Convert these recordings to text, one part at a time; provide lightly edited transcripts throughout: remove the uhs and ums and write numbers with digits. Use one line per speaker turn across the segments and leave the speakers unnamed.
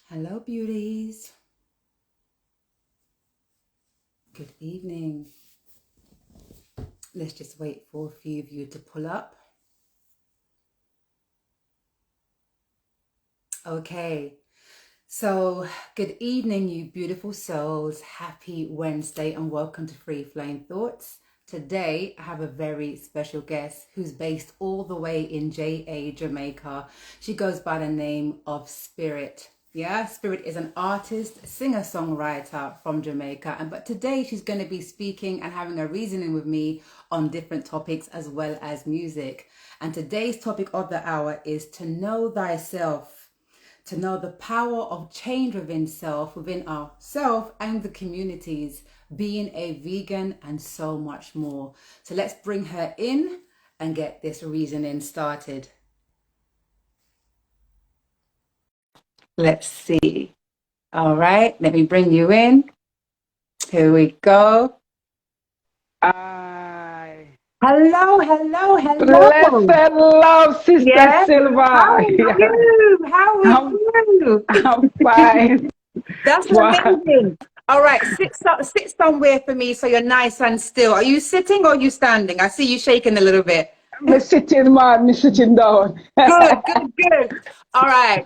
Hello, beauties. Good evening. Let's just wait for a few of you to pull up. Okay. So, good evening, you beautiful souls. Happy Wednesday and welcome to Free Flowing Thoughts. Today, I have a very special guest who's based all the way in JA, Jamaica. She goes by the name of Spirit. Yeah, Spirit is an artist, singer-songwriter from Jamaica. But today she's going to be speaking and having a reasoning with me on different topics as well as music. And today's topic of the hour is to know thyself, to know the power of change within self, within ourself and the communities, being a vegan and so much more. So let's bring her in and get this reasoning started. Let's see. All right, let me bring you in. Here we go.
Hi.
Hello, hello, hello.
Blessed love, Sister
Yes. How
Silva.
are
Yeah.
you? How are
I'm,
you?
I'm fine.
That's
Wow.
amazing. All right, sit somewhere for me so you're nice and still. Are you sitting or are you standing? I see you shaking a little bit.
Me sitting, man. Me sitting down.
Good, good, good. All right.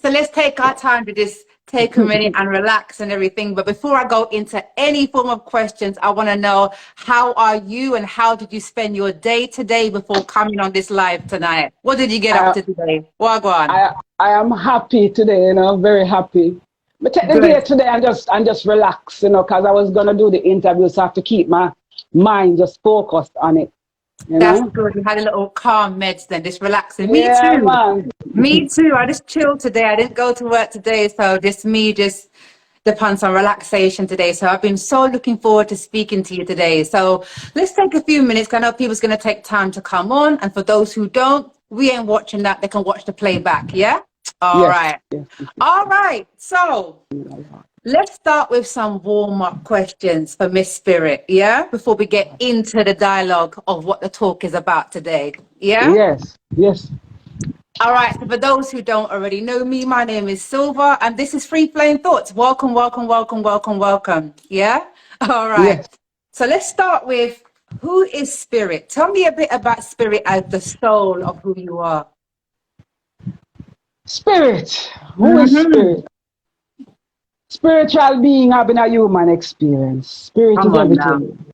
So let's take our time to just take a minute and relax and everything. But before I go into any form of questions, I want to know, how are you and how did you spend your day today before coming on this live tonight? What did you get up
I,
to today? Wagwan.
I am happy today, very happy. But take the day
Good.
today and just relax, because I was gonna do the interview, so I have to keep my mind just focused on it, you
That's
know.
good. You had a little calm meds then, just relaxing. Me
Yeah,
too.
man.
Me too. I just chilled today. I didn't go to work today, so just upon some relaxation today. So I've been so looking forward to speaking to you today. So let's take a few minutes. 'Cause I know people's going to take time to come on, and for those who don't, we ain't watching that. They can watch the playback. Yeah. All
Yes,
right.
yes.
All right. So let's start with some warm-up questions for Miss Spirit. Yeah. Before we get into the dialogue of what the talk is about today. Yeah.
Yes, yes,
All right, so for those who don't already know me, my name is Silva, and this is Free Flowing Thoughts. Welcome, welcome, welcome, welcome, welcome. Yeah? All right.
yes.
So let's start with, who is Spirit? Tell me a bit about Spirit as the soul of who you are.
Spirit. Who is
Mm-hmm.
spirit? Spiritual being having a human experience. Spirit
Come
is
on now.
everything.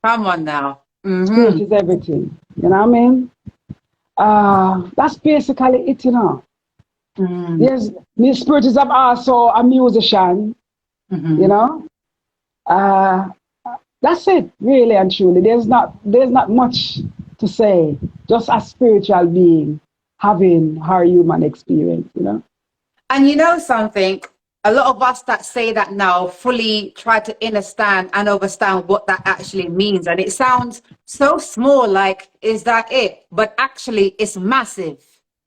Come on now.
Spirit
Mm-hmm.
is everything. You know what I mean? That's basically it,
Mm-hmm.
Yes, my spirit is also a musician, you
Mm-hmm.
know. Uh, that's it, really and truly. There's not much to say. Just a spiritual being having her human experience.
And you know something? A lot of us that say that now fully try to understand and understand what that actually means. And it sounds so small, like, is that it? But actually, it's massive.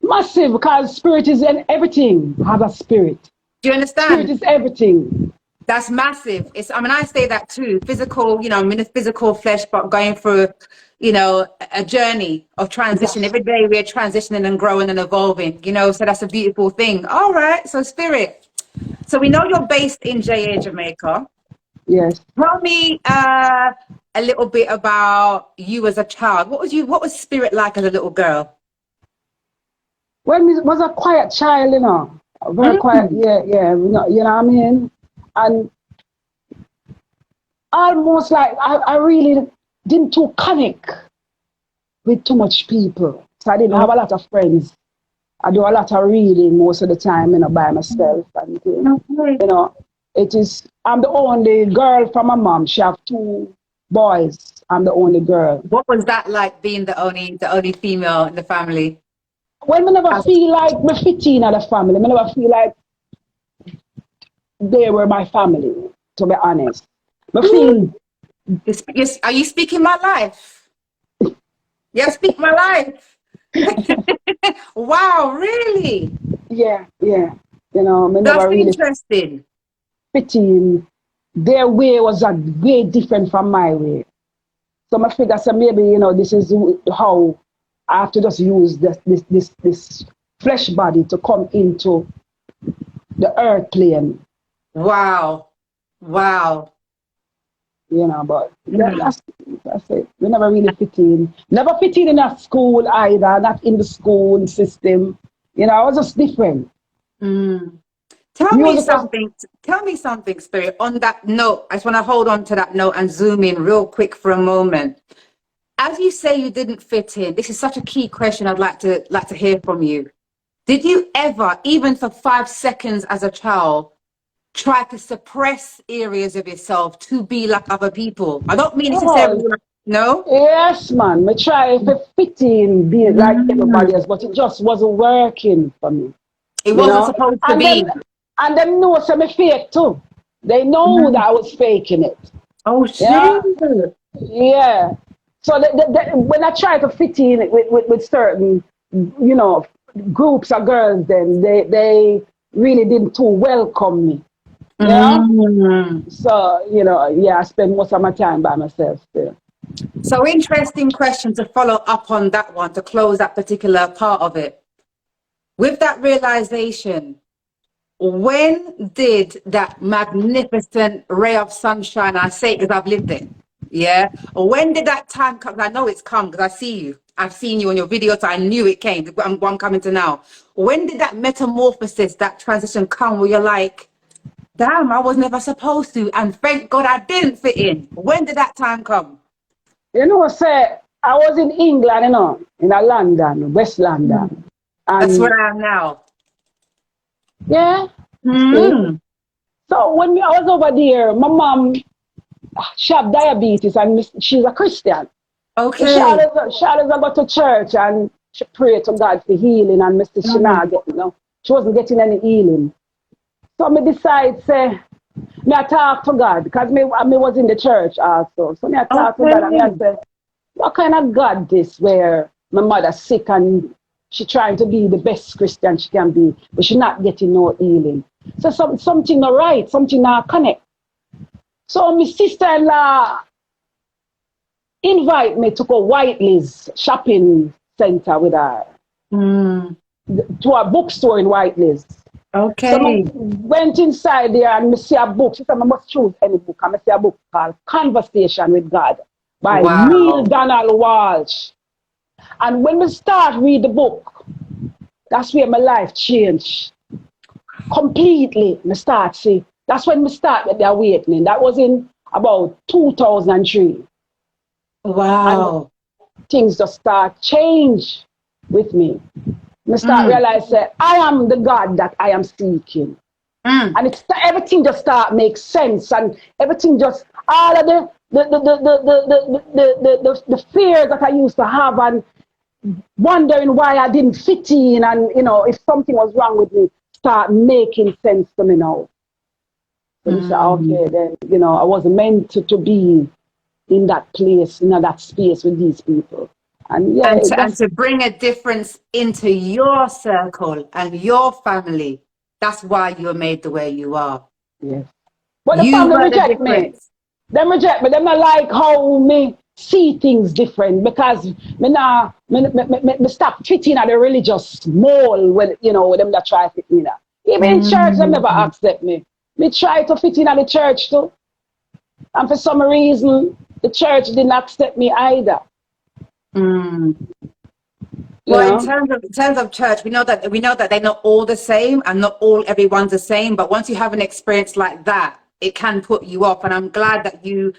Massive, because spirit is in everything. Have a spirit.
Do you
Spirit
understand?
is everything.
That's massive. I mean, I say that too. Physical, I'm in a physical flesh, but going through, a journey of transition.
Yes,
Every day we're transitioning and growing and evolving, so that's a beautiful thing. All right. So, Spirit. So we know you're based in JA, Jamaica.
yes.
Tell me a little bit about you as a child. What was Spirit like as a little girl?
When we was a quiet child, a very quiet,
Mm.
yeah, yeah, you know what I mean? And almost like I really didn't too connect with too much people. So I didn't have a lot of friends. I do a lot of reading most of the time, by myself. And,
Okay.
I'm the only girl from my mom. She have two boys. I'm the only girl.
What was that like, being the only female in the family?
Well, me never feel like me fit in at the family. Me never feel like they were my family, to be honest. Me feel,
Are you speaking my life? Yeah, speak my life. Wow, really?
yeah, yeah. Me
That's
never really
interesting.
fit in. Their way was a way different from my way. So I figure, so maybe, this is how I have to just use this flesh body to come into the earth plane.
Wow. Wow.
You know, but
Mm.
that's it. We never really fit in. Never fit in a school either, not in the school system. You know, I was just different.
Mm. Tell me
Music was,
something. Tell me something, Spirit. On that note, I just want to hold on to that note and zoom in real quick for a moment. As you say, you didn't fit in. This is such a key question. I'd like to hear from you. Did you ever, even for 5 seconds as a child, try to suppress areas of yourself to be like other people? I don't mean
oh,
necessarily like, no.
yes, man. Me try to fit in, be like everybody
Mm.
else, but it just wasn't working for me.
It
You
wasn't
know,
supposed to
and
be.
them know some me fake too. They know that
Mm.
I was faking it.
Oh,
Yeah,
shit.
yeah. So when I try to fit in with certain, you know, groups of girls, then they really didn't too welcome me. Yeah.
Mm.
So you know, yeah, I spend most of my time by myself still.
So interesting question to follow up on that one to close that particular part of it. With that realization, when did that magnificent ray of sunshine, I say it because I've lived it, yeah? When did that time come? I know it's come because I see you. I've seen you on your videos, so I knew it came. I'm coming to now. When did that metamorphosis, that transition come where you're like, damn, I was never supposed to, and thank God I didn't fit in? When did that time come?
You know, say I was in England, you know, in a London, West London,
That's
and
where I am now.
yeah, see.
Mm.
So when I was over there, my mom, she had diabetes and she's a Christian. So
Okay.
She always go to church and she pray to God for healing and Mr. She
Mm.
not get, you know, she wasn't getting any healing. So me decide say me I talk to God because me was in the church also. So me I talk to God and me I
Okay.
say, what kind of God this where my mother sick and she trying to be the best Christian she can be, but she not getting no healing. So something not right, something not connect. So my sister-in-law invite me to go Whiteley's shopping center with her
Mm.
to a bookstore in Whiteley's. So I
Okay.
went inside there and I see a book. She said I must choose any book. And I see a book called Conversation with God by Neil
Wow.
Donald Walsh. And when we start read the book, that's where my life changed completely. Me start see. That's when we start with the awakening. That was in about 2003. And
Wow.
things just start change with me. I start
Mm.
realize that I am the God that I am seeking.
Mm.
And it's everything just start make sense and everything just all of the fear that I used to have and wondering why I didn't fit in and you know if something was wrong with me start making sense to me now. So we say,
Mm.
okay, then you know I wasn't meant to be in that place, in that space with these people. And yeah,
And
that's
to bring a difference into your circle and your family, that's why you're made the way you are.
yes. But the
You
family
were the
reject me.
difference.
Them reject me. Them not like how me see things different because me stop fitting at the religious mold when you know when them that try to fit me now. Even in church, them never
Mm.
accept me. Me try to fit in at the church too. And for some reason the church didn't accept me either.
Mm.
You
Well,
know?
in terms of church, we know that they're not all the same, and not all everyone's the same. But once you have an experience like that, it can put you off. And I'm glad that you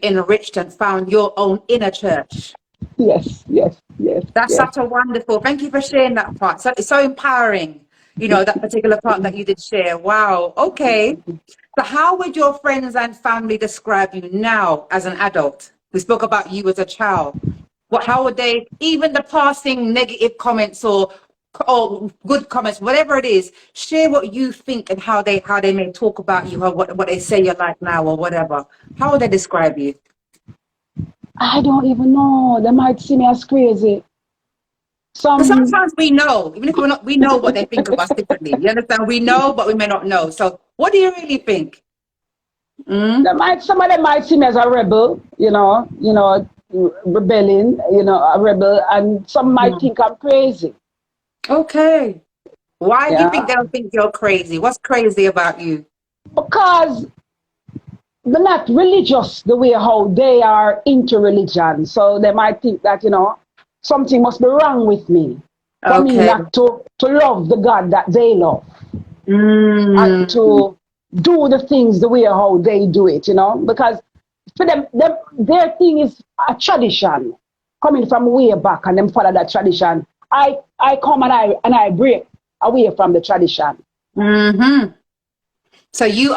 enriched and found your own inner church.
Yes, yes, yes,
That's
yes.
such a wonderful. Thank you for sharing that part. So it's so empowering. That particular part that you did share. Wow. Okay. So how would your friends and family describe you now as an adult? We spoke about you as a child. How would they, even the passing negative comments or good comments, whatever it is, share what you think and how they may talk about you or what they say you're like now or whatever. How would they describe you?
I don't even know. They might see me as crazy.
Because
Some
sometimes we know, even if we're not, we know what they think of us differently. You understand? We know, but we may not know. So what do you really think? Mm?
some of them might see me as a rebel, rebelling, a rebel, and some might
Mm.
think I'm crazy.
Okay. Why do you think
Yeah.
they'll think you're crazy? What's crazy about you?
Because they're not religious the way how they are into religion. So they might think that, something must be wrong with me for me
Okay.
not to love the God that they love and
Mm.
to do the things the way how they do it, because for them their thing is a tradition coming from way back and them follow that tradition. I come and I break away from the tradition.
Hmm. So you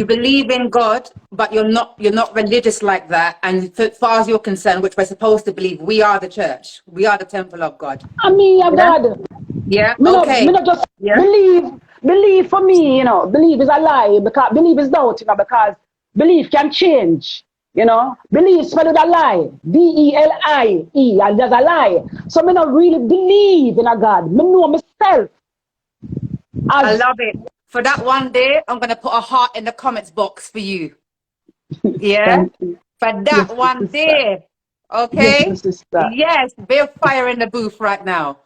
believe in God, but you're not religious like that. And as far as you're concerned, which we're supposed to believe, we are the church. We are the temple of God.
I mean, yeah,
Yeah.
God.
Yeah.
Me
Okay.
not just
Yeah.
believe. Believe for me, believe is a lie because believe is doubt, because belief can change. Believe spelled with a lie. Belie, and there's a lie. So me not really believe in a God. Me know myself
I
as
love it. For that one day, I'm gonna put a heart in the comments box for you. Yeah.
thank you.
For that
Yes, my
one
sister.
day.
Yes, my
Okay.
sister.
Yes. Bit of fire in the booth right now.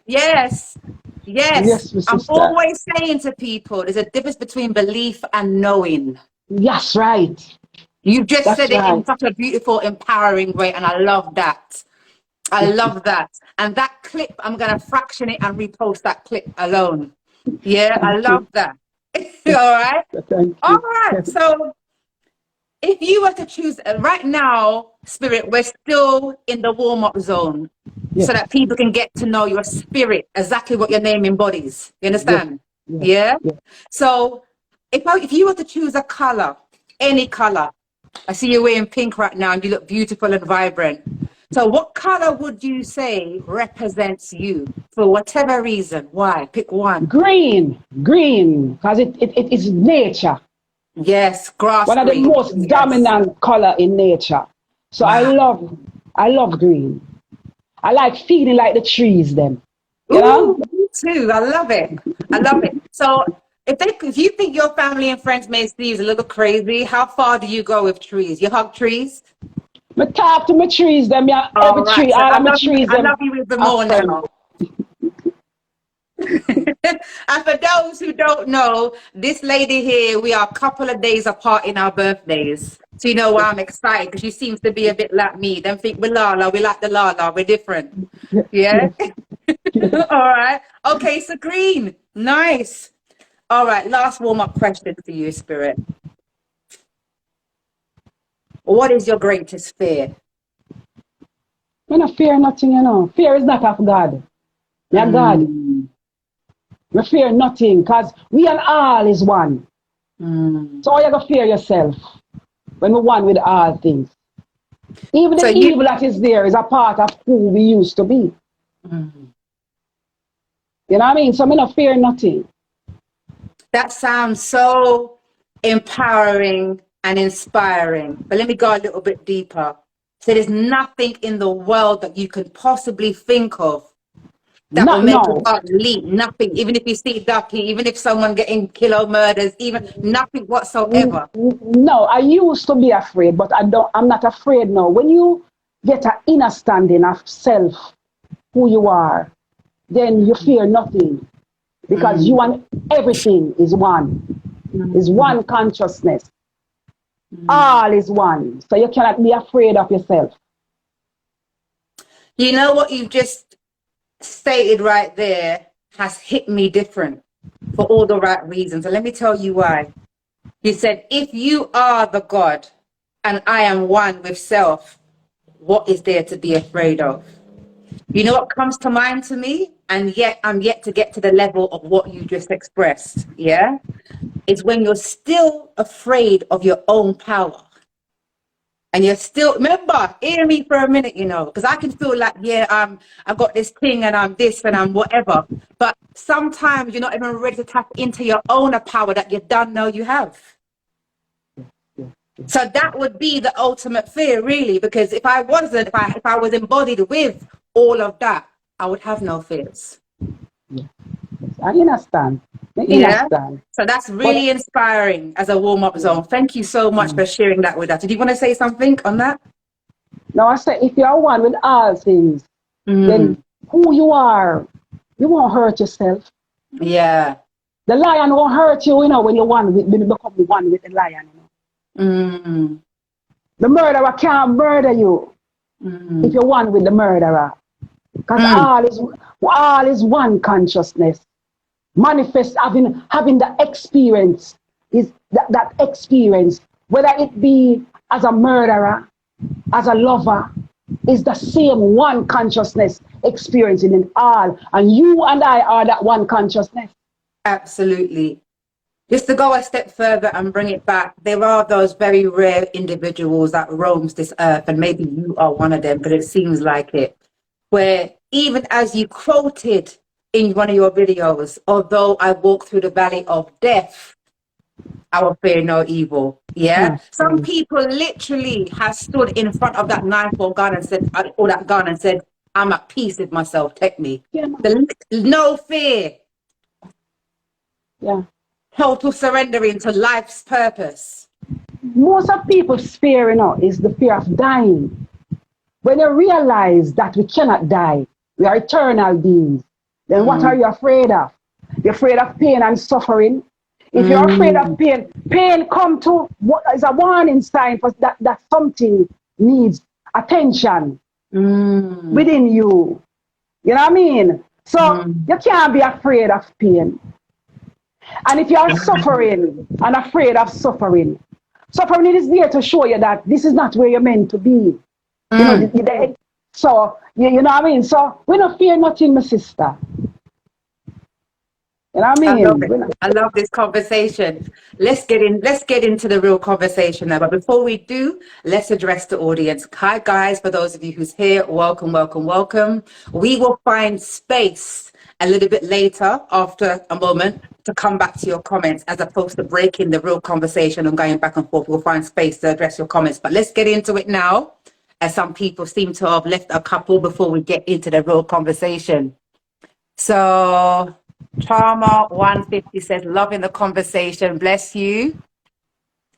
Yes. Yes.
Yes, my
I'm
sister.
always saying to people, there's a difference between belief and knowing.
Yes, right.
You just
That's
said it in
right.
such a beautiful, empowering way, and I love that. I
Yes,
love
sister.
that. And that clip, I'm going to fraction it and repost that clip alone. Yeah, I
Thank
love
you.
that. All
Yes,
right.
sister. Thank
All
you.
right. So if you were to choose right now, Spirit, we're still in the warm up zone so
Yes,
that people can get to know your spirit, exactly what your name embodies. You
yes,
understand?
yes,
Yeah.
yes.
So if you were to choose a color, any color, I see you're wearing pink right now and you look beautiful and vibrant. So what color would you say represents you for whatever reason? Why? Pick one.
Green, because it is nature.
Yes, grass
One of the
green.
most
Yes.
dominant color in nature. So
Wow.
I love green. I like feeling like the trees then. You know?
Ooh, me too. I love it. I love it. So if you think your family and friends may see you a little crazy, how far do you go with trees? You hug trees?
Me talk to my trees them, yeah.
All
Every
right.
tree,
So
all of my trees
I
them
love you even
are
more
friends.
now. And for those who don't know, this lady here, we are a couple of days apart in our birthdays. So you know why I'm excited because she seems to be a bit like me. Then think we're Lala, we like the Lala, we're different.
Yes,
Yeah.
yes, yes.
All right. Okay, so green. Nice. All right, last warm-up question for you, Spirit. What is your greatest fear?
Me no fear nothing. Fear is not of God. Yeah, God.
Mm,
Me fear nothing, because we and all is one.
mm.
So you gotta fear yourself when we one with all things. Even
So
the
you,
evil that is there is a part of who we used to be.
mm.
You know what I mean? So me no fear nothing.
That sounds so empowering and inspiring. But let me go a little bit deeper. So there's nothing in the world that you could possibly think of that will
Not
make your
now.
heart leap. Nothing. Even if you see Ducky, even if someone getting killed, murders, even nothing whatsoever.
No, I used to be afraid, but I'm not afraid now. When you get an inner standing of self, who you are, then you fear nothing. Because
Mm,
you and everything is
mm,
one consciousness.
mm.
All is one. So you cannot be afraid of yourself.
You know what you've just stated right there has hit me different for all the right reasons. And let me tell you why. You said, if you are the God and I am one with self, what is there to be afraid of? You know what comes to mind to me? And yet I'm yet to get to the level of what you just expressed. Yeah. It's when you're still afraid of your own power. And you're still, remember, hear me for a minute, because I can feel like, yeah, I've got this thing and I'm this and I'm whatever. But sometimes you're not even ready to tap into your own power that you don't know you have. So that would be the ultimate fear, really, because if I was embodied with all of that, I would have no fears.
Yes, yes. I understand. I
Yeah.
understand.
So that's
But
really inspiring as a warm-up
yeah.
zone. Thank you so much for sharing that with us. Did you want to say something on that?
Now I say if you are one with all things, then
Mm,
who you are you won't hurt yourself.
Yeah.
The lion won't hurt you, when when you become one with the lion.
Mm.
The murderer can't murder you if you're one with the murderer. Because all is one consciousness. Manifest having the experience is that experience, whether it be as a murderer, as a lover, is the same one consciousness experiencing in all. And you and I are that one consciousness.
Absolutely. Just to go a step further and bring it back, there are those very rare individuals that roams this earth, and maybe you are one of them, but it seems like it, where even as you quoted in one of your videos, although I walk through the valley of death, I will fear no evil. Yeah. Some people literally have stood in front of that knife or gun and said, or that gun and said, I'm at peace with myself, take me.
Yeah.
No fear.
Yeah.
Total surrendering to life's purpose.
Most of people's fear, is the fear of dying. When they realize that we cannot die, we are eternal beings, then what are you afraid of? You're afraid of pain and suffering. If you're afraid of pain come to is a warning sign for that something needs attention within you. You know what I mean? So you can't be afraid of pain. And if you are suffering and afraid of suffering is there to show you that this is not where you're meant to be. So, you know what I mean? So, we don't fear nothing, my sister. You know what I mean?
I love this conversation. Let's get into the real conversation now. But before we do, let's address the audience. Hi, guys. For those of you who's here, welcome, welcome, welcome. We will find space a little bit later, after a moment, to come back to your comments, as opposed to breaking the real conversation and going back and forth. We'll find space to address your comments. But let's get into it now, as some people seem to have left a couple before we get into the real conversation. So Charmer 150 says, loving the conversation. Bless you.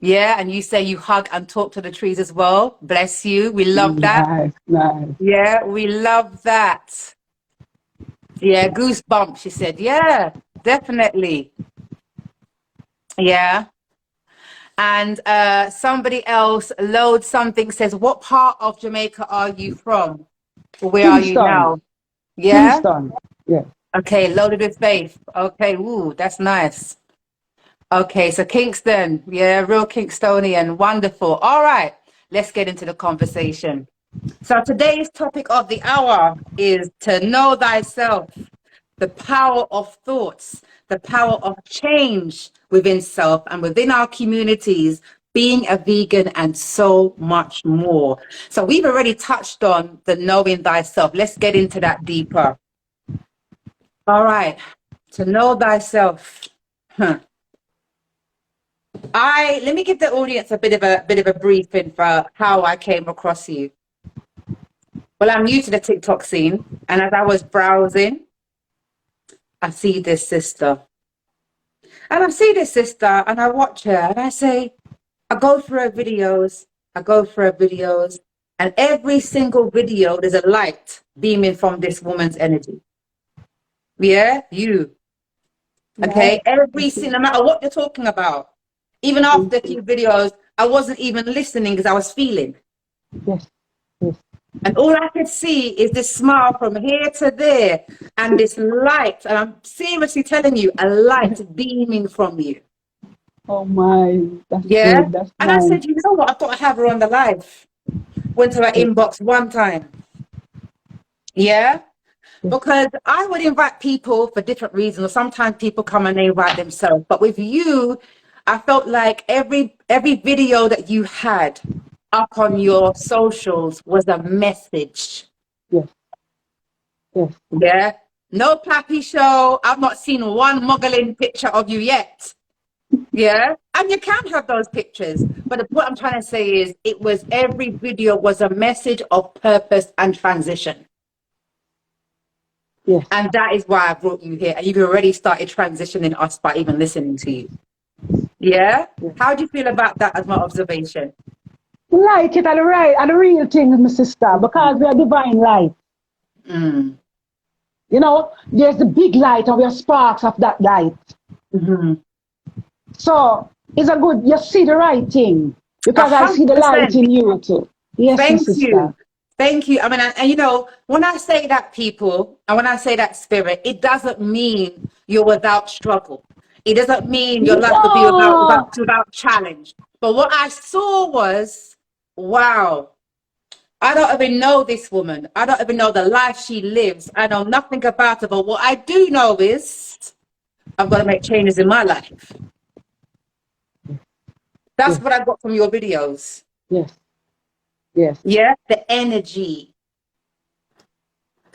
Yeah, and you say you hug and talk to the trees as well. Bless you. We love that.
Nice.
Yeah, we love that. Yeah, goosebumps, she said. Yeah, definitely. Yeah. And somebody else, Load Something, says, what part of Jamaica are you from? Where are you now? Yeah?
Kingston. Yeah.
Okay, Loaded with Faith. Okay, ooh, that's nice. Okay, so Kingston. Yeah, real Kingstonian. Wonderful. All right, let's get into the conversation. So today's topic of the hour is to know thyself, the power of thoughts, the power of change within self and within our communities, being a vegan, and so much more. So we've already touched on the knowing thyself. Let's get into that deeper. All right, to know thyself. Let me give the audience a bit of a briefing for how I came across you. Well, I'm new to the TikTok scene, and as I was browsing, I see this sister. And I watch her, and I say, I go through her videos, and every single video, there's a light beaming from this woman's energy. Yeah, you. Okay, no matter what you're talking about, even after a few videos, I wasn't even listening because I was feeling.
Yes.
And all I could see is this smile from here to there, and this light, and I'm seriously telling you, a light beaming from you.
Oh my, that's
yeah.
good. That's
and
nice.
I said, you know what? I thought I have her on the live. Went to her inbox one time. Yeah. Because I would invite people for different reasons, or sometimes people come and they invite themselves. But with you, I felt like every video that you had up on your socials was a message.
Yes.
Yeah. No Pappy show. I've not seen one muggling picture of you yet. Yeah. And you can have those pictures. But what I'm trying to say is every video was a message of purpose and transition.
Yes.
And that is why I brought you here. And you've already started transitioning us by even listening to you. Yeah? How do you feel about that as my observation?
Like it, and the real thing, my sister, because we are divine light. You know, there's the big light of your sparks of that light.
Mm-hmm.
So it's a good, you see the right thing because I see the light
100%.
in you too. Yes, my
Thank
sister.
you. Thank you. I mean, and you know, when I say that people, and when I say that spirit, it doesn't mean you're without struggle. It doesn't mean your life will be
No,
without challenge. But what I saw was, wow, I don't even know this woman. I don't even know the life she lives. I know nothing about her. But what I do know is I've got to make changes in my life. That's
yes,
what I got from your videos.
yes, yes,
Yeah, the energy.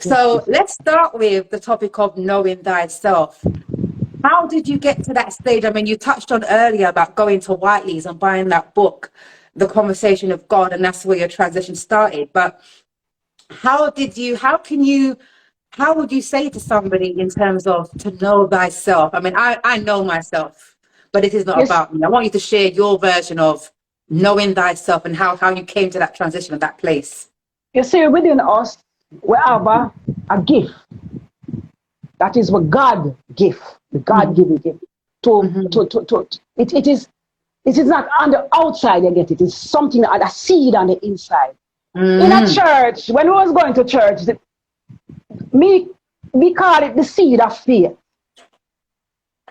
yes,
So
sister.
let's start with the topic of knowing thyself. How did you get to that stage? I mean, you touched on earlier about going to Whiteley's and buying that book, The Conversation of God, and that's where your transition started. But how would you say to somebody in terms of to know thyself? I mean, I know myself, but it is not
Yes,
about me. I want you to share your version of knowing thyself and how you came to that transition of that place.
you see, within us, we have a gift. That is what God give, the God
Mm-hmm.
given gift. It is not on the outside you get it. It's something on a seed on the inside. In a
Mm-hmm.
church, when we was going to church, me we call it the seed of faith.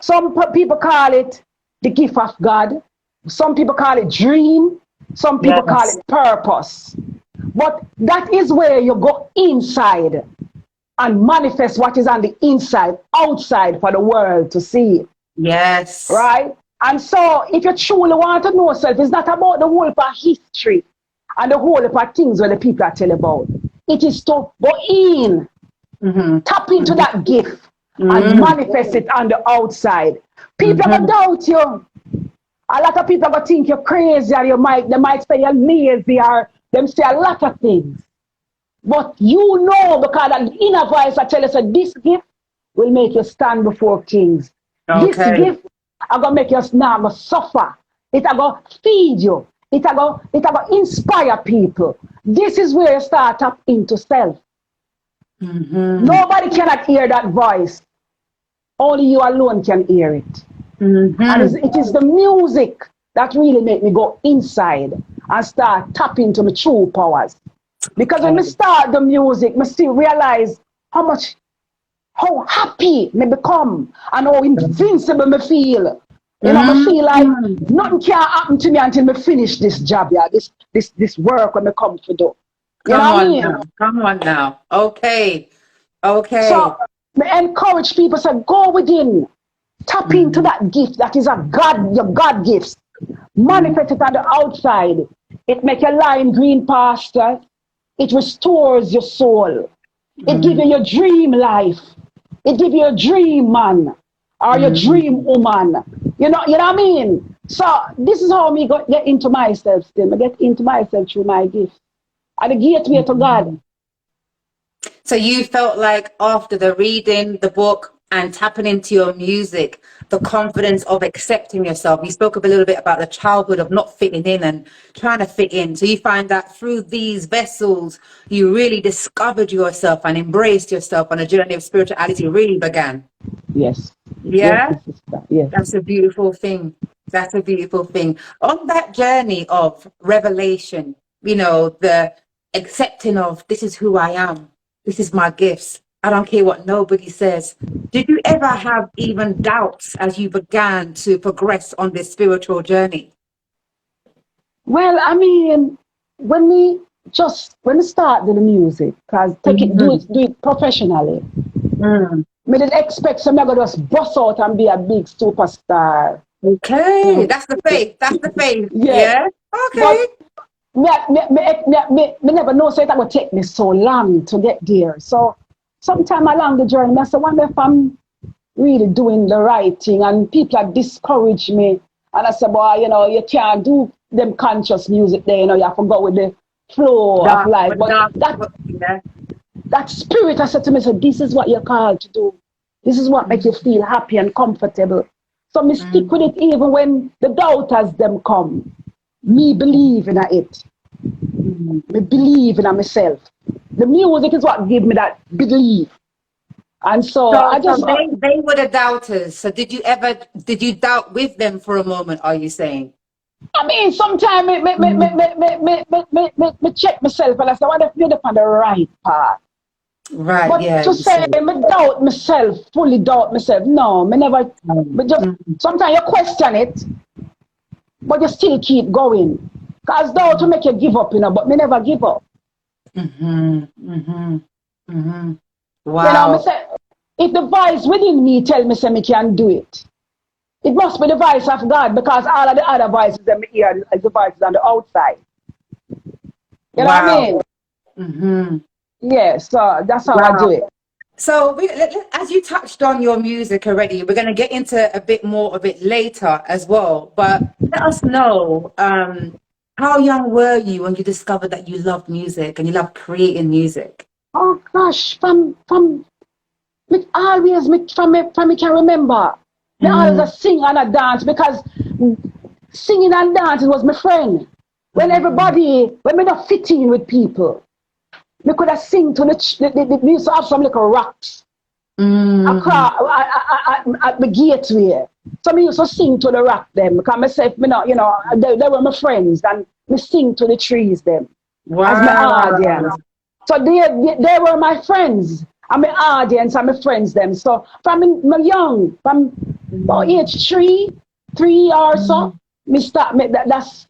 Some people call it the gift of God. Some people call it dream. Some people call
Yes.
it purpose. But that is where you go inside and manifest what is on the inside, outside for the world to see.
Yes.
Right? And so, if you truly want to know yourself, it's not about the whole of history and the whole of things where the people are telling about. It is to go in,
Mm-hmm.
tap into that gift, and
Mm-hmm.
manifest it on the outside. People are
Mm-hmm.
gonna doubt you. A lot of people are gonna think you're crazy, or they might say you're lazy, or them say a lot of things. But you know, because an inner voice I tell you, so this gift will make you stand before kings. This
Okay.
gift are gonna make you now suffer. It are gonna feed you. It are gonna inspire people. This is where you start up into self.
Mm-hmm.
Nobody cannot hear that voice. Only you alone can hear it. And
Mm-hmm.
it is the music that really make me go inside and start tapping into my true powers. Because when
Okay.
we start the music, I still realize how happy me become and how invincible me feel. You know, me feel like
Mm-hmm.
nothing can happen to me until me finish this job, yeah, this work when me come to do. You
Come
know what I
on
mean?
now. Come on now. Okay.
So
Okay.
me encourage people to go within, tap into
Mm-hmm.
that gift that is a God, your God gifts. Manifest it on the outside. It make your lime green pasture. It restores your soul. It give you
Mm-hmm.
your dream life. It give you a dream man or your dream
Mm-hmm.
woman. You know what I mean? So this is how me get into myself still. I get into myself through my gift. And the gateway to God.
So you felt like after the reading the book and tapping into your music, the confidence of accepting yourself. You spoke a little bit about the childhood of not fitting in and trying to fit in. So you find that through these vessels, you really discovered yourself and embraced yourself, and a journey of spirituality really began.
Yes. Yes,
Yeah,
my sister. Yes.
that's a beautiful thing. That's a beautiful thing. On that journey of revelation, the accepting of this is who I am, this is my gifts. I don't care what nobody says. Did you ever have even doubts as you began to progress on this spiritual journey?
Well, I mean, when we start the music, cause
Mm-hmm.
do it professionally.
Mm.
Me didn't expect some gonna just bust out and be a big superstar. You
Okay,
know,
that's the faith. That's the faith.
yeah.
Yeah.
But
Okay.
me never know so it would take me so long to get there. So sometime along the journey, I say, wonder if I'm really doing the right thing. And people have discouraged me. And I said, boy, you can't do them conscious music there, you have to go with the flow of
Dark,
life.
but
But
dark,
that
yeah.
that spirit, I said to me, so this is what you're called to do. This is what makes you feel happy and comfortable. So me stick with
Mm-hmm.
it even when the doubters them come. Me believe in it.
Mm-hmm.
Me believe in myself. The music is what give me that belief. And so I
So
just,
they were the doubters. So did you doubt with them for a moment, are you saying?
I mean, sometimes
Mm.
me check myself and I say, what if you're on the right path?
Right,
But
yeah,
to
you
say
see.
me doubt myself, fully doubt myself, no, me never,
Mm.
me just,
Mm.
sometimes you question it, but you still keep going. Cause doubt to make you give up, but me never give up.
Mm-hmm. Mm-hmm. Mm-hmm.
Me
Wow.
say, if the voice within me tell me say me can do it, it must be the voice of God because all of the other voices that me hear is the voices on the outside. You know what I
Wow.
mean?
Mm-hmm.
Yeah, so that's how I do
Wow.
it.
So, as you touched on your music already, we're going to get into a bit more of it later as well. But let us know, how young were you when you discovered that you loved music and you loved creating music?
Oh gosh, from me always me can remember. Me always a
Mm,
sing and a dance because singing and dancing was my friend. When
mm,
when me not fit in with people, me could have sing to we used to have some little rocks
mm,
across at the gateway. So me used to sing to the rock them because myself, me not, they were my friends and me sing to the trees them as my
wow.
audience. So they were my friends and my audience and my friends them. So from my young, from about
Mm,
age three or so,
mm.
me start me that's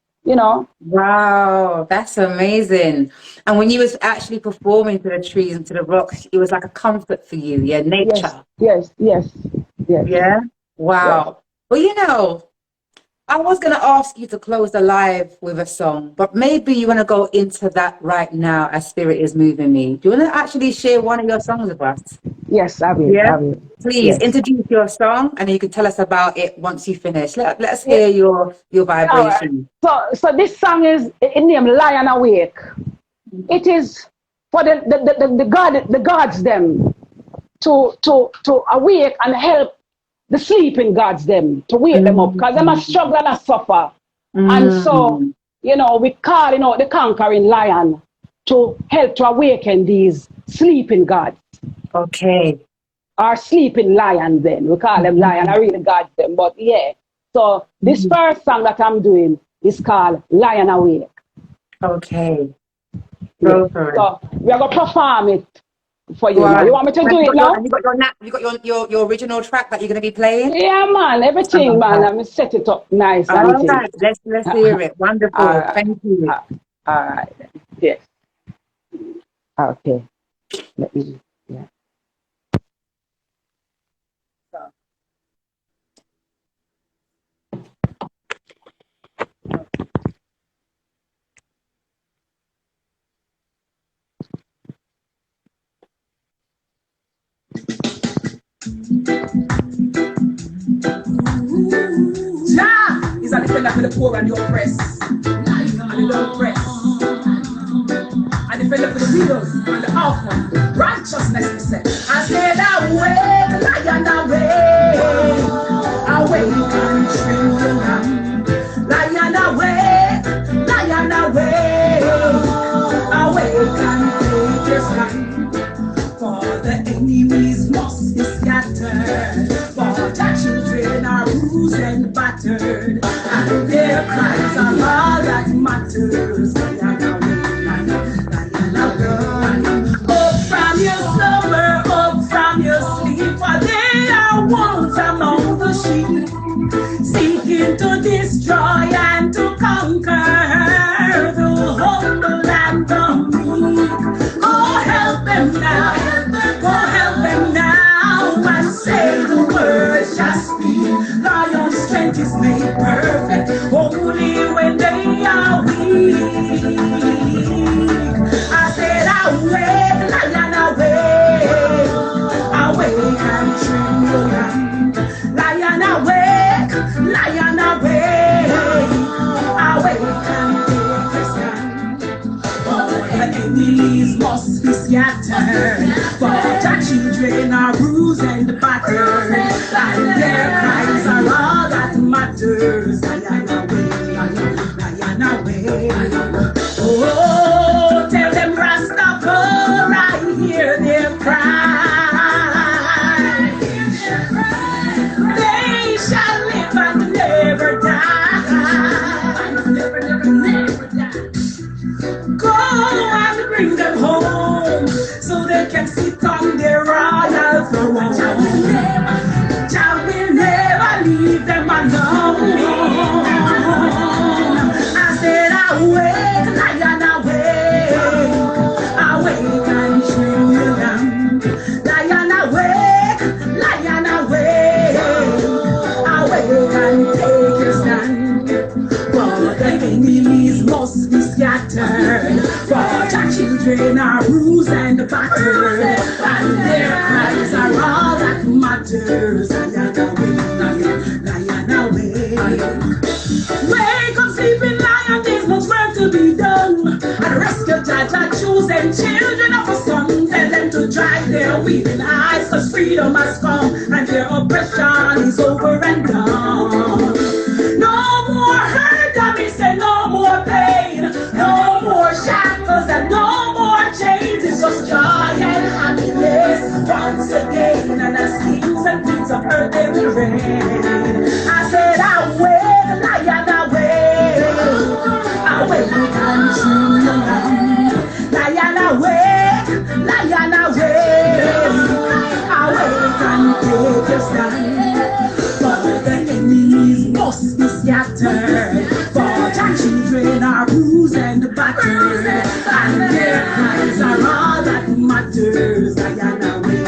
Wow, that's amazing. And when you was actually performing to the trees and to the rocks, it was like a comfort for you, yeah,
yes,
nature.
yes, yes, yes,
Yeah.
yes.
Wow. Well, I was going to ask you to close the live with a song, but maybe you want to go into that right now as Spirit is moving me. Do you want to actually share one of your songs with us?
Yes, I will.
Yeah.
I will.
Please
Yes.
introduce your song and then you can tell us about it once you finish. Let us
Yeah.
hear your
All right.
vibration.
So this song is in name Lion Awake. It is for the gods them to awake and help the sleeping gods them to wake them up because them a
Mm,
struggle and a suffer. And so,
mm,
we calling out the conquering lion to help to awaken these sleeping gods
okay.
or sleeping lions then. We call them lion, I really gods them. But yeah. So this
Mhm.
first song that I'm doing is called Lion Awake.
Okay.
Yeah.
Go for it.
So we are gonna perform it for
Go
you now. You
on.
want me to
Have
do
you
it
got your
now?
have you got your you got your original track that you're going to be playing?
Yeah, man. Everything, man.
Okay.
I'm set it up nice and
All
thing.
right. Let's hear it.
All
Wonderful.
right.
Thank you.
All right. Yes. Okay. Let me. Yeah. Jah is a defender for the poor and the oppressed. And the oppressed. And defender for the widows and the orphan. Righteousness is said. I said, awake, lion, awake. Awake and tremble. Lion, awake. Lion, awake. Awake and take your stand. For the enemies must be scattered. For the children are bruised and battered. And their cries are all that matters. Lion awake, lion awake. Up from your slumber, up from your sleep. For they are wolves among the sheep. Seeking to destroy and to conquer the humble and the meek. Oh, help them now. Oh, help them now. And say the word shall speak. Lion's strength is made perfect only when they are weak. I said, awake, lion, awake. Awake and tremble. Lion, awake. Lion, awake. Awake and take your stand. For the enemies must be scattered. For the children are bruised and battered. And their cries are all that matters. Lion awake, lion awake. Oh, tell them Rastafari, hear their cry.
children are bruised and battered, and their cries are all that matters. Lion awake. Wake up, sleeping lion, there's much work to be done. And rescue Jaja choose them children of a son. Tell them to drive their weeping eyes, cause freedom has come, and their oppression is over and done. No more hurt, I mean say no more pain, no more shackles and no more chains. It's just joy and happiness once again, and as kings and queens of earth they will reign. I said awake, lion awake, awake and true lion awake, lion awake and take your stand. For the enemies must be scattered, for the children are bruised and battered, and their cries are all that matters. Lion awake,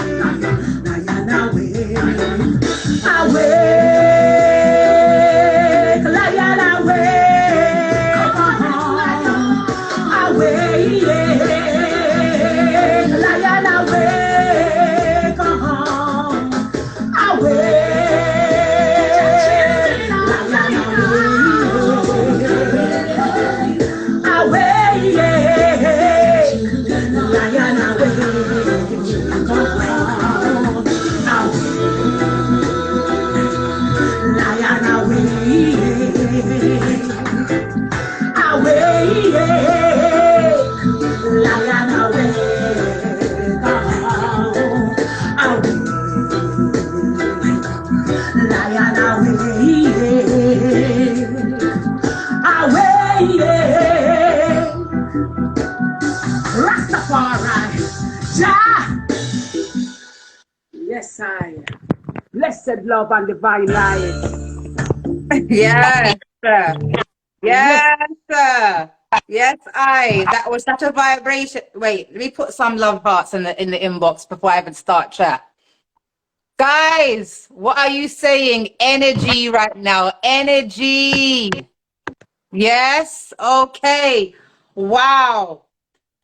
lion awake, awake, lion awake, awake, lion awake, awake. Yes, I. Blessed love and divine life.
Yes, sir. Yes, sir. Yes, that was such a vibration. Wait, let me put some love hearts in the inbox before I even start chat. Guys, what are you saying? Energy right now. Energy. Yes. Okay. Wow.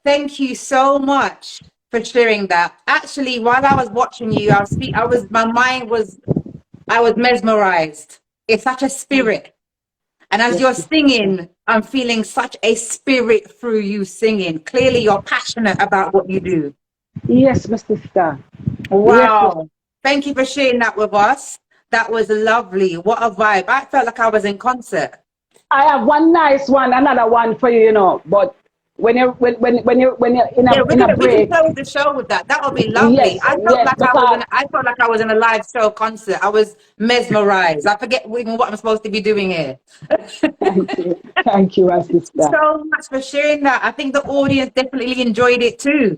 Thank you so much for sharing that. Actually, while I was watching you, I was mesmerized. It's such a spirit. And as you're singing, I'm feeling such a spirit through you singing. Clearly, you're passionate about what you do.
Yes, my sister.
Wow.
Yes.
Thank you for sharing that with us. That was lovely. What a vibe. I felt like I was in concert.
I have one nice one, another one for you, you know. But when you're in a
We can
break,
close the show with that. That would be lovely.
yes, yes, because
I felt like I was in a live show concert. I was mesmerized. I forget even what I'm supposed to be doing here.
thank you, my sister.
So much for sharing that. I think the audience definitely enjoyed it too.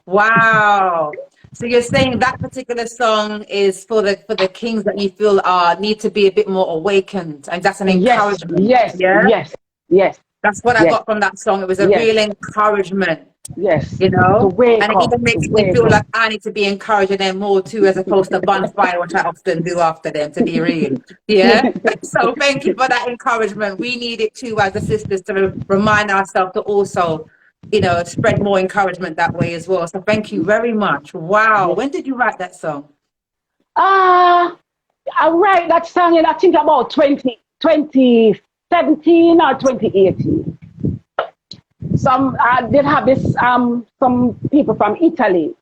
Wow. So you're saying that particular song is for the kings that you feel need to be a bit more awakened, and that's an encouragement.
Yes,
Yeah.
yes.
That's what I got from that song. It was a real encouragement.
Yes.
You know,
To wake
and it
up.
even makes me feel like I need to be encouraging them more too, as opposed to bonfire, which I often do after them, to be real. Yeah. So thank you for that encouragement. We need it too as the sisters to remind ourselves to also, spread more encouragement that way as well. So thank you very much. Wow. When did you write that song?
I write that song in, I think, about 2017 or 2018. I did have this some people from Italy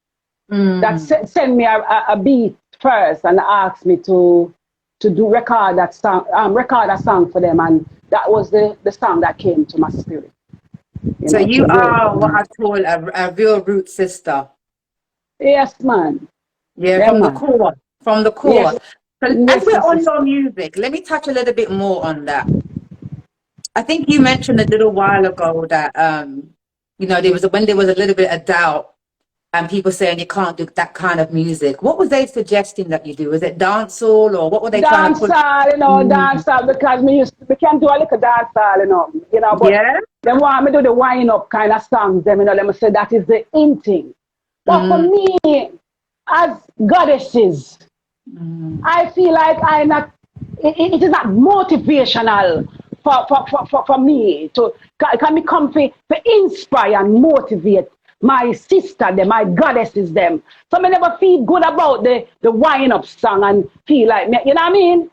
that sent me a beat first and asked me to record a song for them, and that was the song that came to my spirit.
So you are what I call a real root sister.
Yes, man.
Yeah, from the core. From the core.
Yes.
So as we're on your music, let me touch a little bit more on that. I think you mentioned a little while ago that there was a little bit of doubt and people saying you can't do that kind of music. What was they suggesting that you do? Was it dancehall, or what were they trying to put?
Dancehall, because we can do a little dancehall, but they want me to do the wind up kind of songs, let me say that is the in thing. But for me, as goddesses, I feel like it is not motivational for me to can be comfy to inspire and motivate my sister, them, my goddesses, them. So I never feel good about the wind up song and feel like, you know what I mean?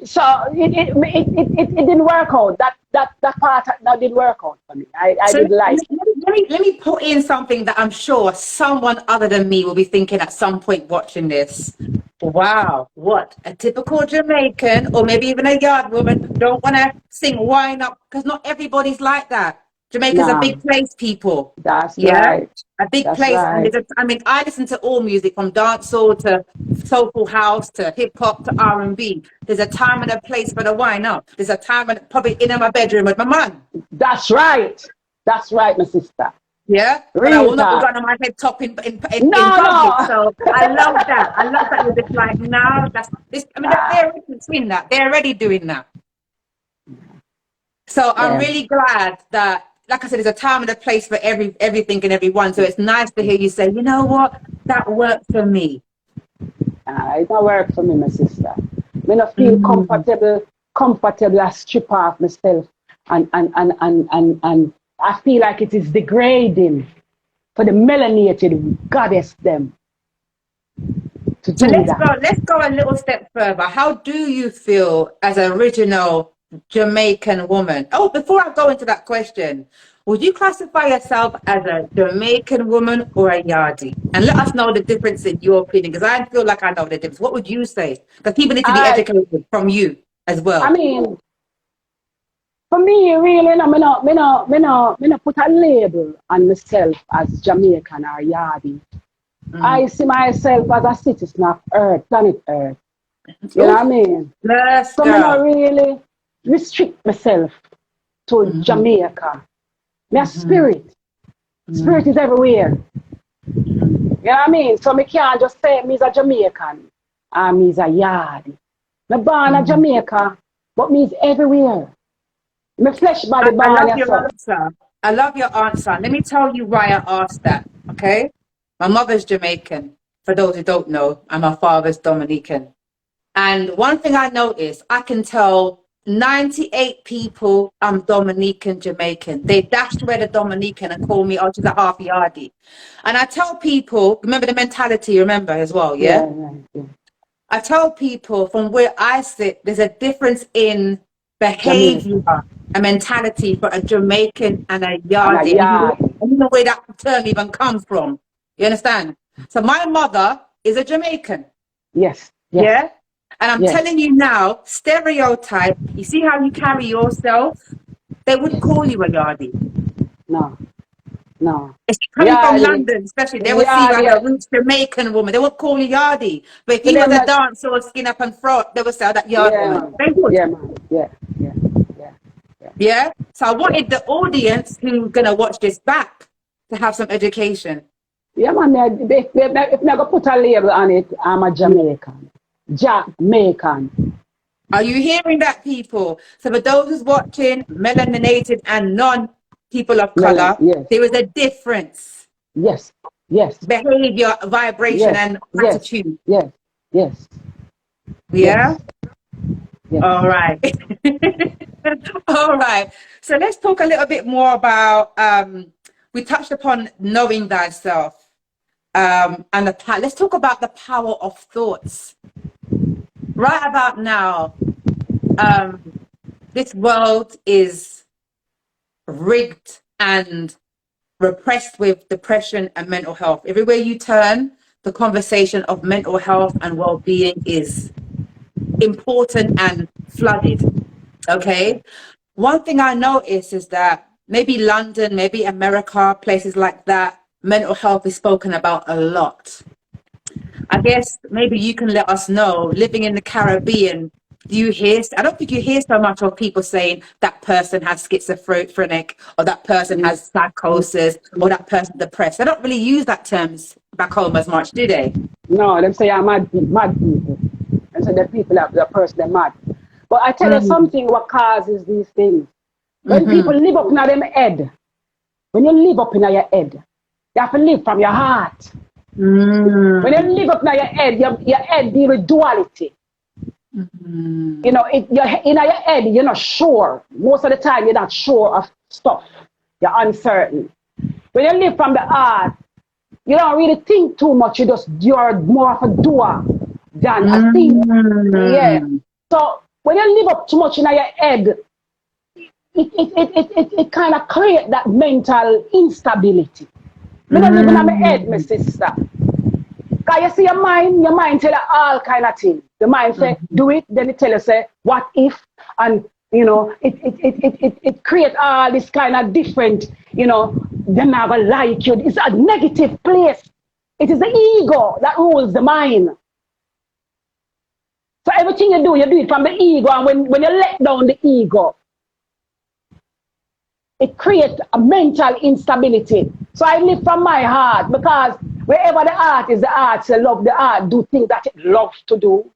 So it didn't work out. That part that didn't work out for me. I
So
did like.
let me put in something that I'm sure someone other than me will be thinking at some point watching this. Wow, what a typical Jamaican or maybe even a yard woman don't want to sing wine up because not everybody's like that. Jamaica's a
Nah,
big place, people.
that's
Yeah,
right.
a big
That's
place. And
right.
I mean, I listen to all music from dancehall to soulful house to hip hop to R&B. There's a time and a place for the wine up. There's a time and probably in my bedroom with my man.
That's right. That's right, my sister.
Yeah, but I
Real
will not be
talk.
going on my head top in
No,
public.
no.
So I love that. I love that you're just like, no, that's this. I mean, they're already doing that. They're already doing that. So I'm
Yeah.
really glad that, like I said, there's a time and a place for everything and everyone. So it's nice to hear you say, you know what, that worked for me.
It don't work for me, my sister. Me not feel
Mm.
comfortable. I strip off myself and I feel like it is degrading for the melanated goddess them to
So
do that.
let's go a little step further. How do you feel as an original Jamaican woman? Oh, before I go into that question, would you classify yourself as a Jamaican woman or a yardie? And let us know the difference in your opinion, because I feel like I know the difference. What would you say? Because people need to be
I
educated from you as
I
well.
mean, for me, really, no, me no put a label on myself as Jamaican or Yardi. I
Mm.
see myself as a citizen of Earth, planet Earth. You know what I
Oof,
mean?
yes,
So me not
girl.
really restrict myself to
Hmm.
Jamaica. My
Hmm.
spirit. Spirit
Hmm.
is everywhere.
Hmm.
You know what I mean? So me can't just say me's a Jamaican or me's a Yardi. Me born a
Hmm.
Jamaica, but me's everywhere. My flesh body
I
born
love your
yourself.
answer. I love your answer. Let me tell you why I asked that. Okay. My mother's Jamaican. For those who don't know, and my father's Dominican. And one thing I noticed, I can tell 98 people I'm Dominican Jamaican. They dashed away the Dominican and call me, oh, she's a half yardie. And I tell people, remember the mentality, remember as well, yeah?
Yeah, right, yeah.
I tell people from where I sit, there's a difference in behavior
Jamaica.
and mentality for a Jamaican and a
And a
Yardie.
yard.
And you know where that term even comes from. You understand? So my mother is a Jamaican.
Yes, yes,
Yeah? And I'm
yes,
telling you now, stereotype, you see how you carry yourself? They wouldn't
yes.
call you a Yardie.
No, no.
If you're coming from
Yardy,
London, especially, they would see you as
yardy.
a roots Jamaican woman. They would call you Yardie. But if
To
you was
them
a
that,
dancer or skin up and throat, they would say, oh, that yard
yeah,
woman.
man.
They would.
Yeah, man. Yeah, yeah, yeah, yeah,
Yeah. So I
yeah.
wanted the audience who's gonna watch this back to have some education.
Yeah, man. If I go put a label on it, I'm a Jamaican. Jamaican.
Are you hearing that, people? So for those who's watching, melaninated and non people of
Melon.
color,
Yes,
there is a difference.
yes, yes,
Behavior, vibration,
yes,
and
yes,
attitude.
yes, yes,
Yeah.
yes, yes.
All right. All right. So let's talk a little bit more about we touched upon knowing thyself. And let's talk about the power of thoughts. Right about now, um, this world is rigged and repressed with depression and mental health. Everywhere you turn, the conversation of mental health and well-being is important and flooded. Okay. One thing I notice is that maybe London, maybe America, places like that, mental health is spoken about a lot. I guess maybe you can let us know, living in the Caribbean, do you hear, I don't think you hear so much of people saying that person has schizophrenic or that person has psychosis or that person depressed. They don't really use that terms back home as much, do they?
No, them say I'm mad people. And so the people that the person they're mad. But I tell you
Mm.
something what causes these things. When
Mm-hmm.
people live up in them head, when you live up in your head, you have to live from your heart. When you
Mm.
live up in your head, your head deal with duality. You
Mm.
know, you're in your head, you're not sure. Most of the time, you're not sure of stuff. You're uncertain. when you live from the heart, you don't really think too much. You're more of a doer than a thinker. Yeah. So when you live up too much in your head, it kind of create that mental instability. Me don't live in my head, my sister. Cause you see your mind tell you all kind of things. The mind say, do it, then it tell you say, what if? And you know, it create all this kind of different, you know, they're not gonna like you. It's a negative place. It is the ego that rules the mind. So everything you do it from the ego, and when you let down the ego, it creates a mental instability. So I live from my heart, because wherever the heart is, the heart say love the heart, do things that it loves to do.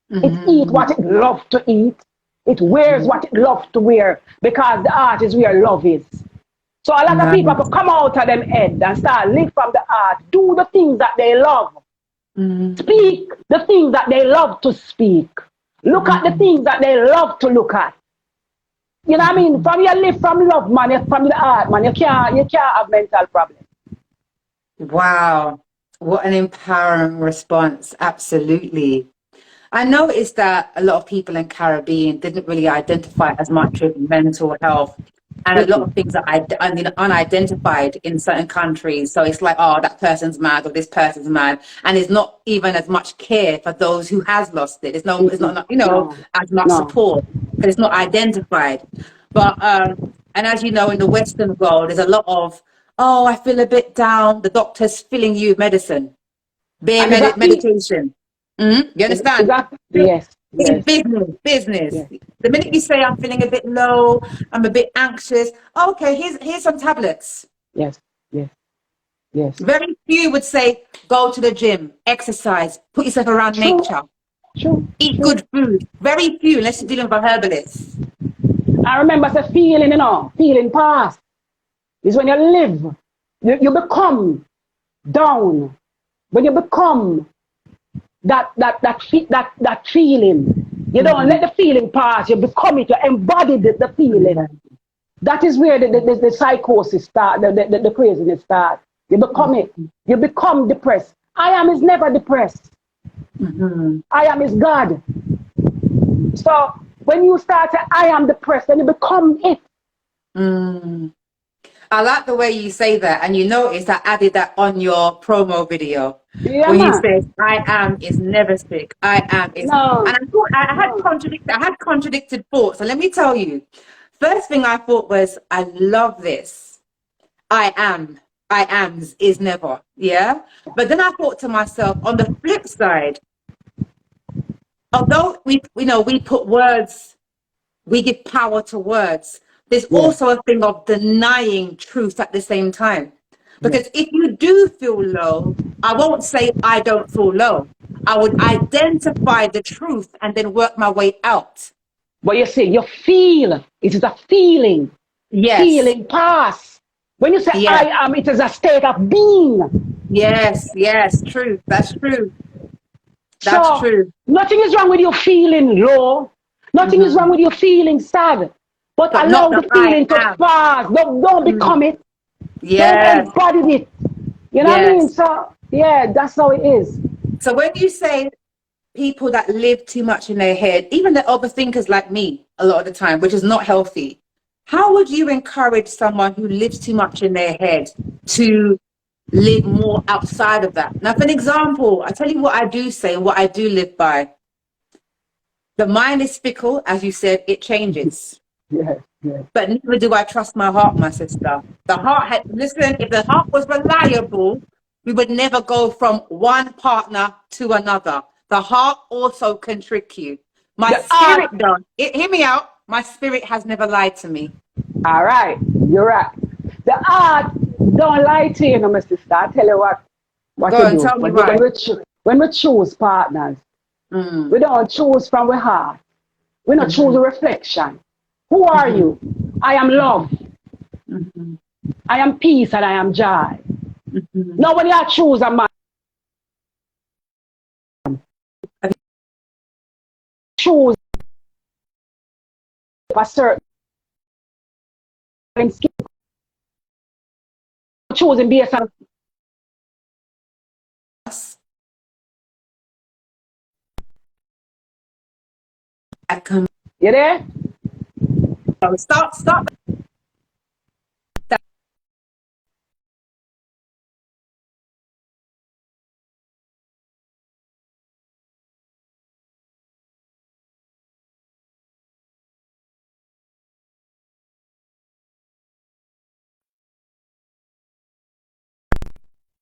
It eat what it loves to eat. It wears what it loves to wear, because the heart is where love is. So a lot of people have to come out of them head and start live from the heart, do the things that they love. Speak the things that they love to speak. Look at the things that they love to look at. You know what I mean? From you live from love, man, from the heart, man, you can't have mental problems.
Wow. What an empowering response. Absolutely. I noticed that a lot of people in Caribbean didn't really identify as much with mental health, and a lot of things are unidentified in certain countries. So it's like, oh, that person's mad or this person's mad, and there's not even as much care for those who has lost it. It's not you know, as much support because it's not identified. But and as you know, in the Western world, there's a lot of, oh, I feel a bit down. The doctor's filling you with medicine, medication. You understand?
Yes.
It's business.
Yes.
The minute you say I'm feeling a bit low, I'm a bit anxious, okay, here's some tablets.
Yes.
Very few would say go to the gym, exercise, put yourself around nature, eat good food. Very few, unless you're dealing with a herbalist.
I remember the feeling, you know, feeling past is when you live, you become down. When you become that feeling, you don't let the feeling pass, you become it, you embody the feeling. That is where the psychosis start, the craziness start. You become it. You become depressed. I am is never depressed. I am is God. So when you start to I am depressed, then you become it.
I like the way you say that, and you notice I added that on your promo video.
Yeah,
when
man.
you say I am is never sick. I am is,
no,
and I thought I had contradicted thoughts. So let me tell you, first thing I thought was, I love this. I am is never, yeah. But then I thought to myself, on the flip side, although we put words, we give power to words. There's also a thing of denying truth at the same time. Because if you do feel low, I won't say I don't feel low. I would identify the truth and then work my way out.
But you see, you feel, it is a feeling.
Yes.
Feeling pass. When you say I am, it is a state of being.
Yes, true. That's true.
That's true. Nothing is wrong with you feeling low. Nothing is wrong with you feeling sad. But allow the feeling to pass. Don't become it. Don't embody it. You know what I mean? So, yeah, that's how it is.
So when you say people that live too much in their head, even the overthinkers like me a lot of the time, which is not healthy, how would you encourage someone who lives too much in their head to live more outside of that? Now, for an example, I tell you what I do say and what I do live by. The mind is fickle, as you said, it changes. But neither do I trust my heart, my sister. The heart listen, if the heart was reliable, we would never go from one partner to another. The heart also can trick you. My spirit does. Hear me out. My spirit has never lied to me.
All right. You're right. The heart don't lie to you, no, my sister. I tell you what
go to do. Tell me
when we choose partners, we don't choose from the heart. We don't choose a reflection. Who are you? I am love. I am peace and I am joy. Nobody choose a man. Choose a certain choosing based on. You there?
Stop.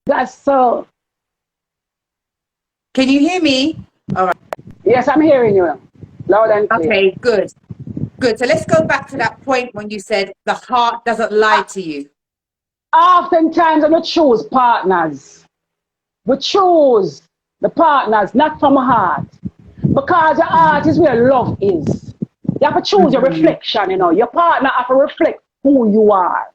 That's so.
Can you hear me? All right.
Yes, I'm hearing you. Loud and clear.
Okay, good. Good. So let's go back to that point when you said the heart doesn't lie to you.
Oftentimes, we choose partners. We choose the partners not from a heart. Because the heart is where love is. You have to choose your reflection, you know. Your partner have to reflect who you are.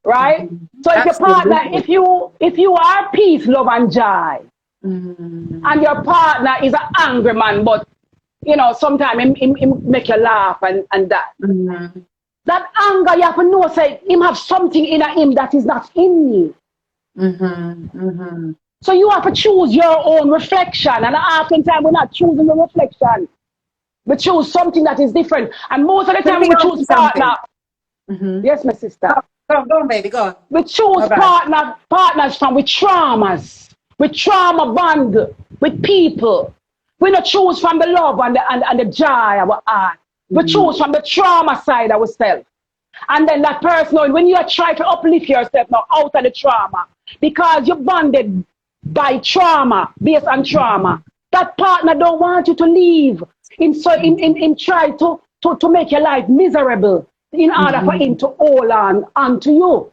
Right? So if your partner, if you are peace, love, and joy, and your partner is an angry man, but you know, sometimes he make you laugh and that. That anger, you have to know, say, him have something in him that is not in you. So you have to choose your own reflection. And oftentimes we're not choosing the reflection. We choose something that is different. And most of the time we choose partner. Yes, my sister.
Go on, baby, go on.
We choose partners from with traumas. With trauma bond with people. We don't choose from the love and the joy of our heart. We choose from the trauma side of ourselves. And then that person, when you try to uplift yourself now out of the trauma, because you're bonded by trauma, based on trauma, that partner don't want you to leave. In try to make your life miserable in order for him to hold on to you.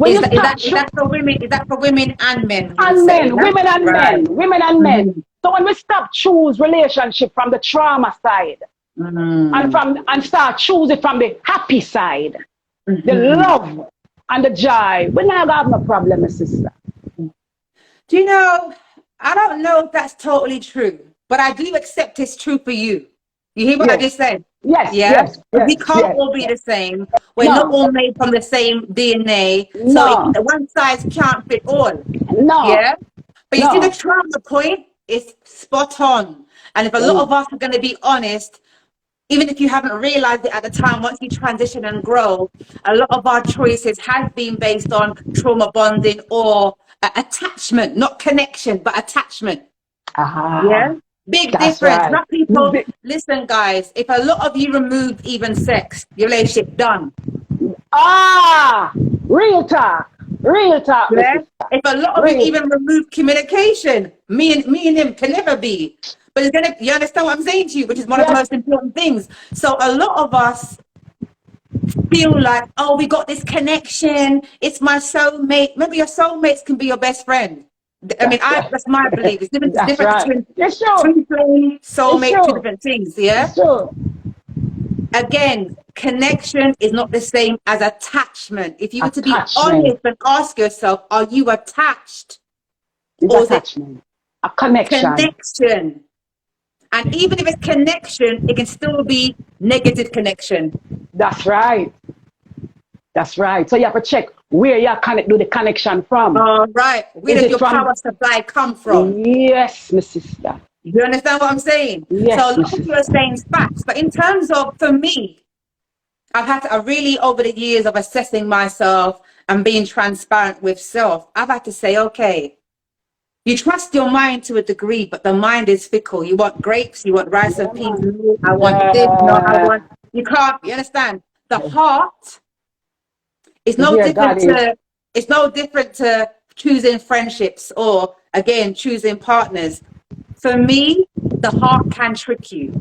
Is that for women? Is that for women and men?
And men, women and men, women and men. So when we stop choose relationship from the trauma side and start choosing from the happy side, the love and the joy, we never have no problem, my sister.
Do you know, I don't know if that's totally true, but I do accept it's true for you. You hear what I just said?
Yes,
yeah?
yes.
We can't all be the same. We're not all made from the same DNA. So one size can't fit all. Yeah? But you see the trauma point is spot on. And if a lot of us are going to be honest, even if you haven't realized it at the time, once you transition and grow, a lot of our choices have been based on trauma bonding or attachment, not connection, but attachment. Yeah? Big difference.
Right.
Not people. Listen, guys, if a lot of you removed even sex, your relationship done.
Real talk. Real talk.
Yeah? If a lot of you even remove communication, me and him can never be. But it's gonna, you understand what I'm saying to you, which is one of the most important things. So a lot of us feel like, oh, we got this connection. It's my soulmate. Maybe your soulmates can be your best friend. I mean, that's my belief. It's different between twin soulmate, two different things, yeah? Again, connection is not the same as attachment. If you were to be honest and ask yourself, are you attached?
Or is it a connection?
Connection. And even if it's connection, it can still be negative connection.
That's right. That's right. So you have to check where you do the connection from.
All right. Where does your power supply come from?
Yes, my sister.
You understand what I'm saying?
Yes,
so a lot of people are saying facts. But in terms of, for me, I've had to really, over the years of assessing myself and being transparent with self, I've had to say, okay, you trust your mind to a degree, but the mind is fickle. You want grapes, you want rice and peas. I want this, no, I want, you can't, you understand? The heart is no different to choosing friendships or, again, choosing partners. For me, the heart can trick you.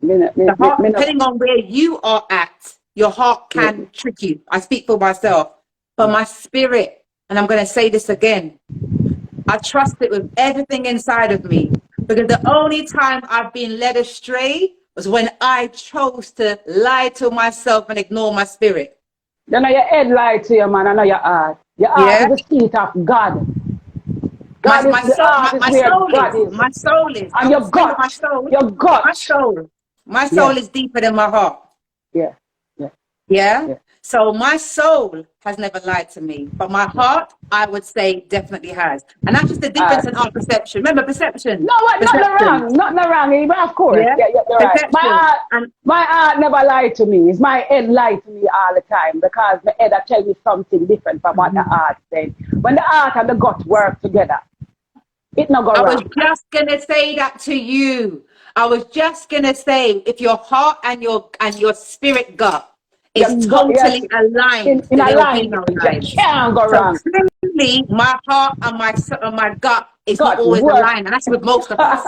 The heart, depending on where you are at, your heart can trick you. I speak for myself. But my spirit, and I'm going to say this again, I trust it with everything inside of me. Because the only time I've been led astray was when I chose to lie to myself and ignore my spirit.
You know your head lied to you, man. I know your heart. Your heart is the seat of God.
My soul is.
And your gut.
My soul is deeper than my heart.
Yeah.
Yeah.
Yeah.
So my soul has never lied to me, but my heart, I would say, definitely has. And that's just the difference in our perception. Remember, perception.
No, what? Not no
Perception.
wrong. Not no wrong. But of course,
Yeah.
yeah, yeah, you're right.
Perception. And
My heart never lied to me. It's my head lied to me all the time because my head tell me something different from what the heart said. When the heart and the gut work together, it not go
I was
wrong.
just gonna say that to you. I was just gonna say, if your heart and your spirit gut is
You got yes
totally aligned,
in
then
a
there will be
line.
no
You
lies.
can't go
So
wrong.
clearly, my heart and my gut is not
Gut
always
work.
aligned, and that's with most of us.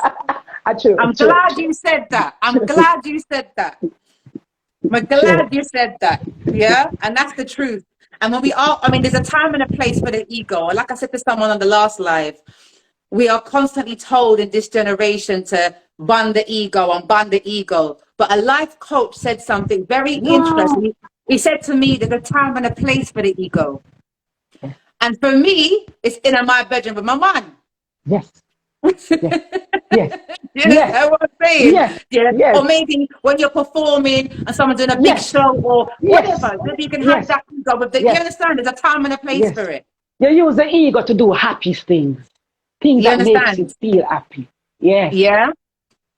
True,
I'm
true,
glad you said that. I'm glad you said that. I'm
true.
glad you said that. Yeah, and that's the truth. And when we are, I mean, there's a time and a place for the ego. Like I said to someone on the last live, we are constantly told in this generation to bun the ego and bun the ego. But a life coach said something very
No.
interesting. He said to me, there's a time and a place for the ego. And for me, it's in my bedroom with my man.
Yes, yes, yes,
You
yes,
understand what I'm saying?
yes,
Yeah.
yes,
Or maybe when you're performing and someone's doing a big
yes,
show or
yes,
whatever, maybe you can have
yes,
that ego with the, you
yes,
understand? There's a time and a place
yes.
for it.
You use the ego to do happy things, things
You
that makes you
understand?
feel happy. Yes,
Yeah.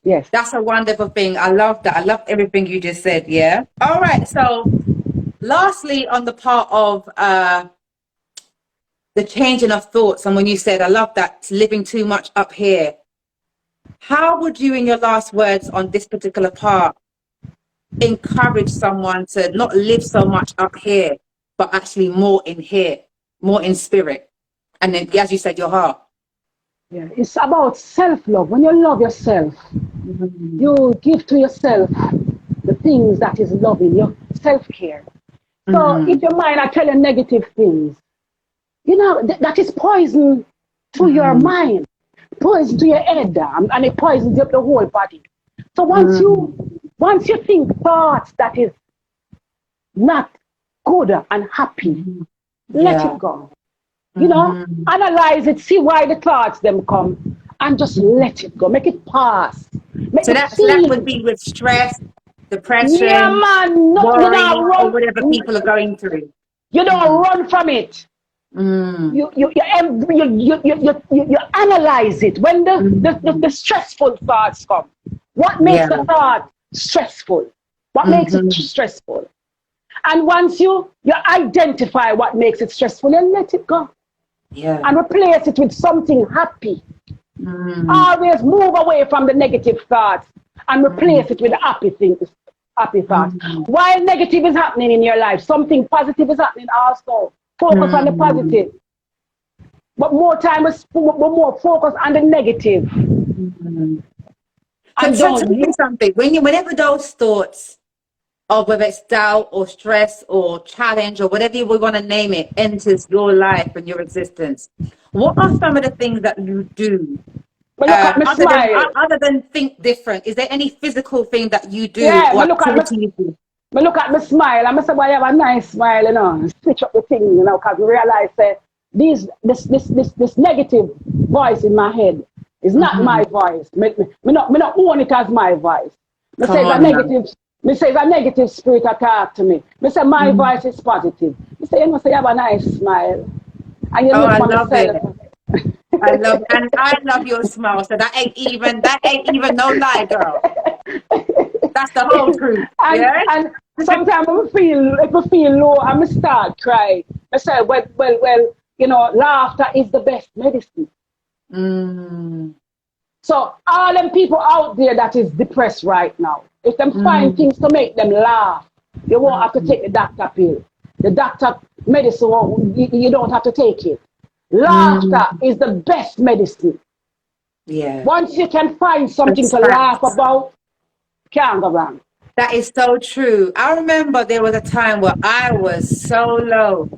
yes.
That's a wonderful thing. I love that. I love everything you just said. Yeah. All right. So lastly, on the part of the changing of thoughts, and when you said, I love that, living too much up here. How would you, in your last words on this particular part, encourage someone to not live so much up here, but actually more in here, more in spirit? And then, as you said, your heart.
Yeah. It's about self-love. When you love yourself,
Mm-hmm.
you give to yourself the things that is loving, your self-care. So if
Mm-hmm.
your mind are telling negative things, you know, that is poison to your
Mm-hmm.
mind, poison to your head, and it poisons up the whole body. So
Mm-hmm.
once you think thoughts that is not good and happy,
Mm-hmm.
let
Yeah.
it go. You know,
Mm-hmm.
analyze it, see why the thoughts them come, and just let it go. Make it pass. Make
So
the
that would
feeling.
be with stress,
Yeah,
depression,
man. No, you don't
worry, or
run.
whatever people are going through.
You don't
Mm.
run from it.
Mm.
You analyze it when
Mm.
the stressful thoughts come. What makes
Yeah.
the thought stressful? What makes it
Mm-hmm.
stressful? And once you identify what makes it stressful, you let it go
Yeah.
and replace it with something happy.
Mm.
Always move away from the negative thoughts and
Mm.
replace it with the happy things, happy thoughts.
Mm.
While negative is happening in your life, something positive is happening also. Focus on the
Mm.
positive. But more time is more focus on the negative.
Mm. So,
And
so tell
don't
me something. Whenever those thoughts of whether it's doubt or stress or challenge or whatever we want to name it enters your life and your existence, what are some of the things that you do
but look at me smile.
other than think different? Is there any physical thing that you do
Yeah,
or activity you do?
me look at me smile and I say, boy, you have a nice smile, you know. Switch up the thing, you know, because we realize that this negative voice in my head is not my
Mm-hmm.
voice. Me not own it as my voice. Me
Come
say it's a
on now.
negative. Me say it's a negative spirit attack to me. Me say my
Mm.
voice is positive. Me say you must say you have a nice smile, and you
Oh,
look
I
for
love
myself.
it. And I love your smile. So that ain't even no lie, girl. That's the whole truth. Yeah.
And sometimes if I feel low, I start cry. I say, well, you know, laughter is the best medicine.
Mm.
So all them people out there that is depressed right now, if them find
Mm.
things to make them laugh, you won't have to
Mm.
take the doctor pill. The doctor medicine, you don't have to take it.
Mm.
Laughter is the best medicine.
Yeah.
Once you can find something
That's
to laugh
facts.
about, can't go wrong.
That is so true. I remember there was a time where I was so low.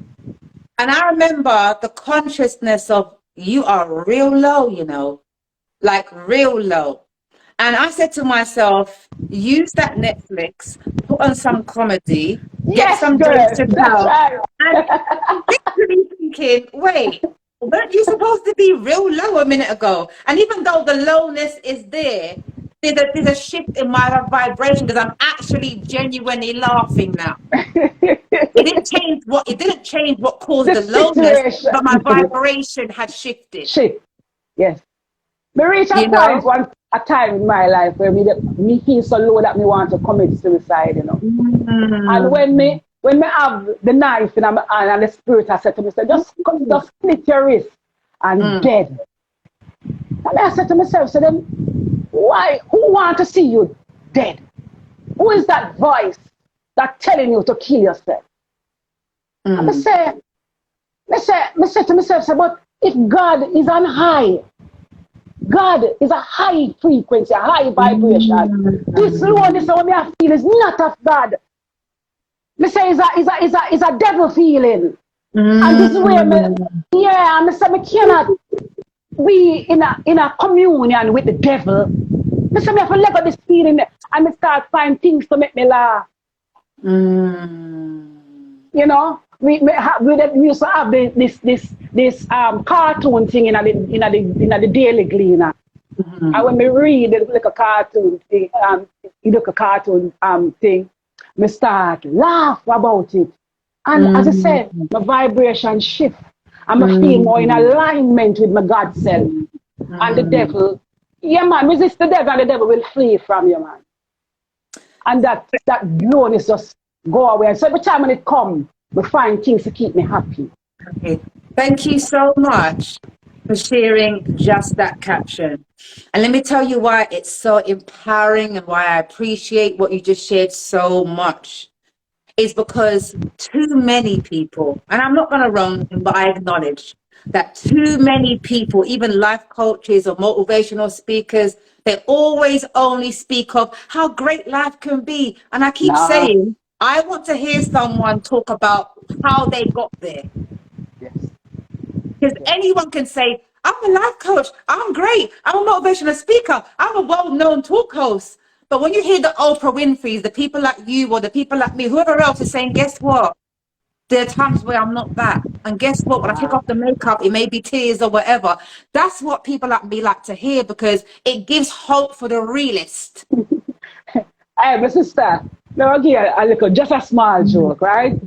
And I remember the consciousness of you are real low, like real low. And I said to myself, use that Netflix, put on some comedy, get
Yes,
some Dave
girl, that's
Chappelle.
right.
And I'm literally thinking, wait, weren't you supposed to be real low a minute ago? And even though the lowness is there, there's a shift in my vibration because I'm actually genuinely laughing now. It didn't change what caused
The
the lowness,
situation.
but my vibration had shifted.
Shit. Yes. Me reach a
You
point,
know?
a time in my life where me feel so low that me want to commit suicide, you know. And when me have the knife in my hand and the spirit I said to me, say, just split your wrist and dead. And I said to myself, so then why, who want to see you dead? Who is that voice that telling you to kill yourself? And I say to myself, say, but if God is on high, God is a high frequency, a high vibration. This lowness what I feel is not of God. Me say is a devil feeling. And this way and me say me cannot be in a communion with the devil. Me say me have to let go this feeling and me start find things to make me laugh. You know? We used to have this cartoon thing in the Daily Gleaner. And when we read like a cartoon thing, thing, we start laugh about it. And as I said, my vibration shift. And I feel more in alignment with my God self. And the devil, yeah man, resist the devil and the devil will flee from you, man. And that lowness just go away. And so every time when it comes, we find things to keep me happy.
Okay. Thank you so much for sharing just that caption. And let me tell you why it's so empowering and why I appreciate what you just shared so much. Is because too many people, and I'm not going to wrong them, but I acknowledge that too many people, even life coaches or motivational speakers, they always only speak of how great life can be. And I keep saying, I want to hear someone talk about how they got there. Because anyone can say, I'm a life coach, I'm great, I'm a motivational speaker, I'm a well-known talk host. But when you hear the Oprah Winfrey's, the people like you or the people like me, whoever else is saying, guess what? There are times where I'm not that. And guess what? When I take off the makeup, it may be tears or whatever. That's what people like me like to hear because it gives hope for the realist.
Hey, my sister, now again, just a small joke, right?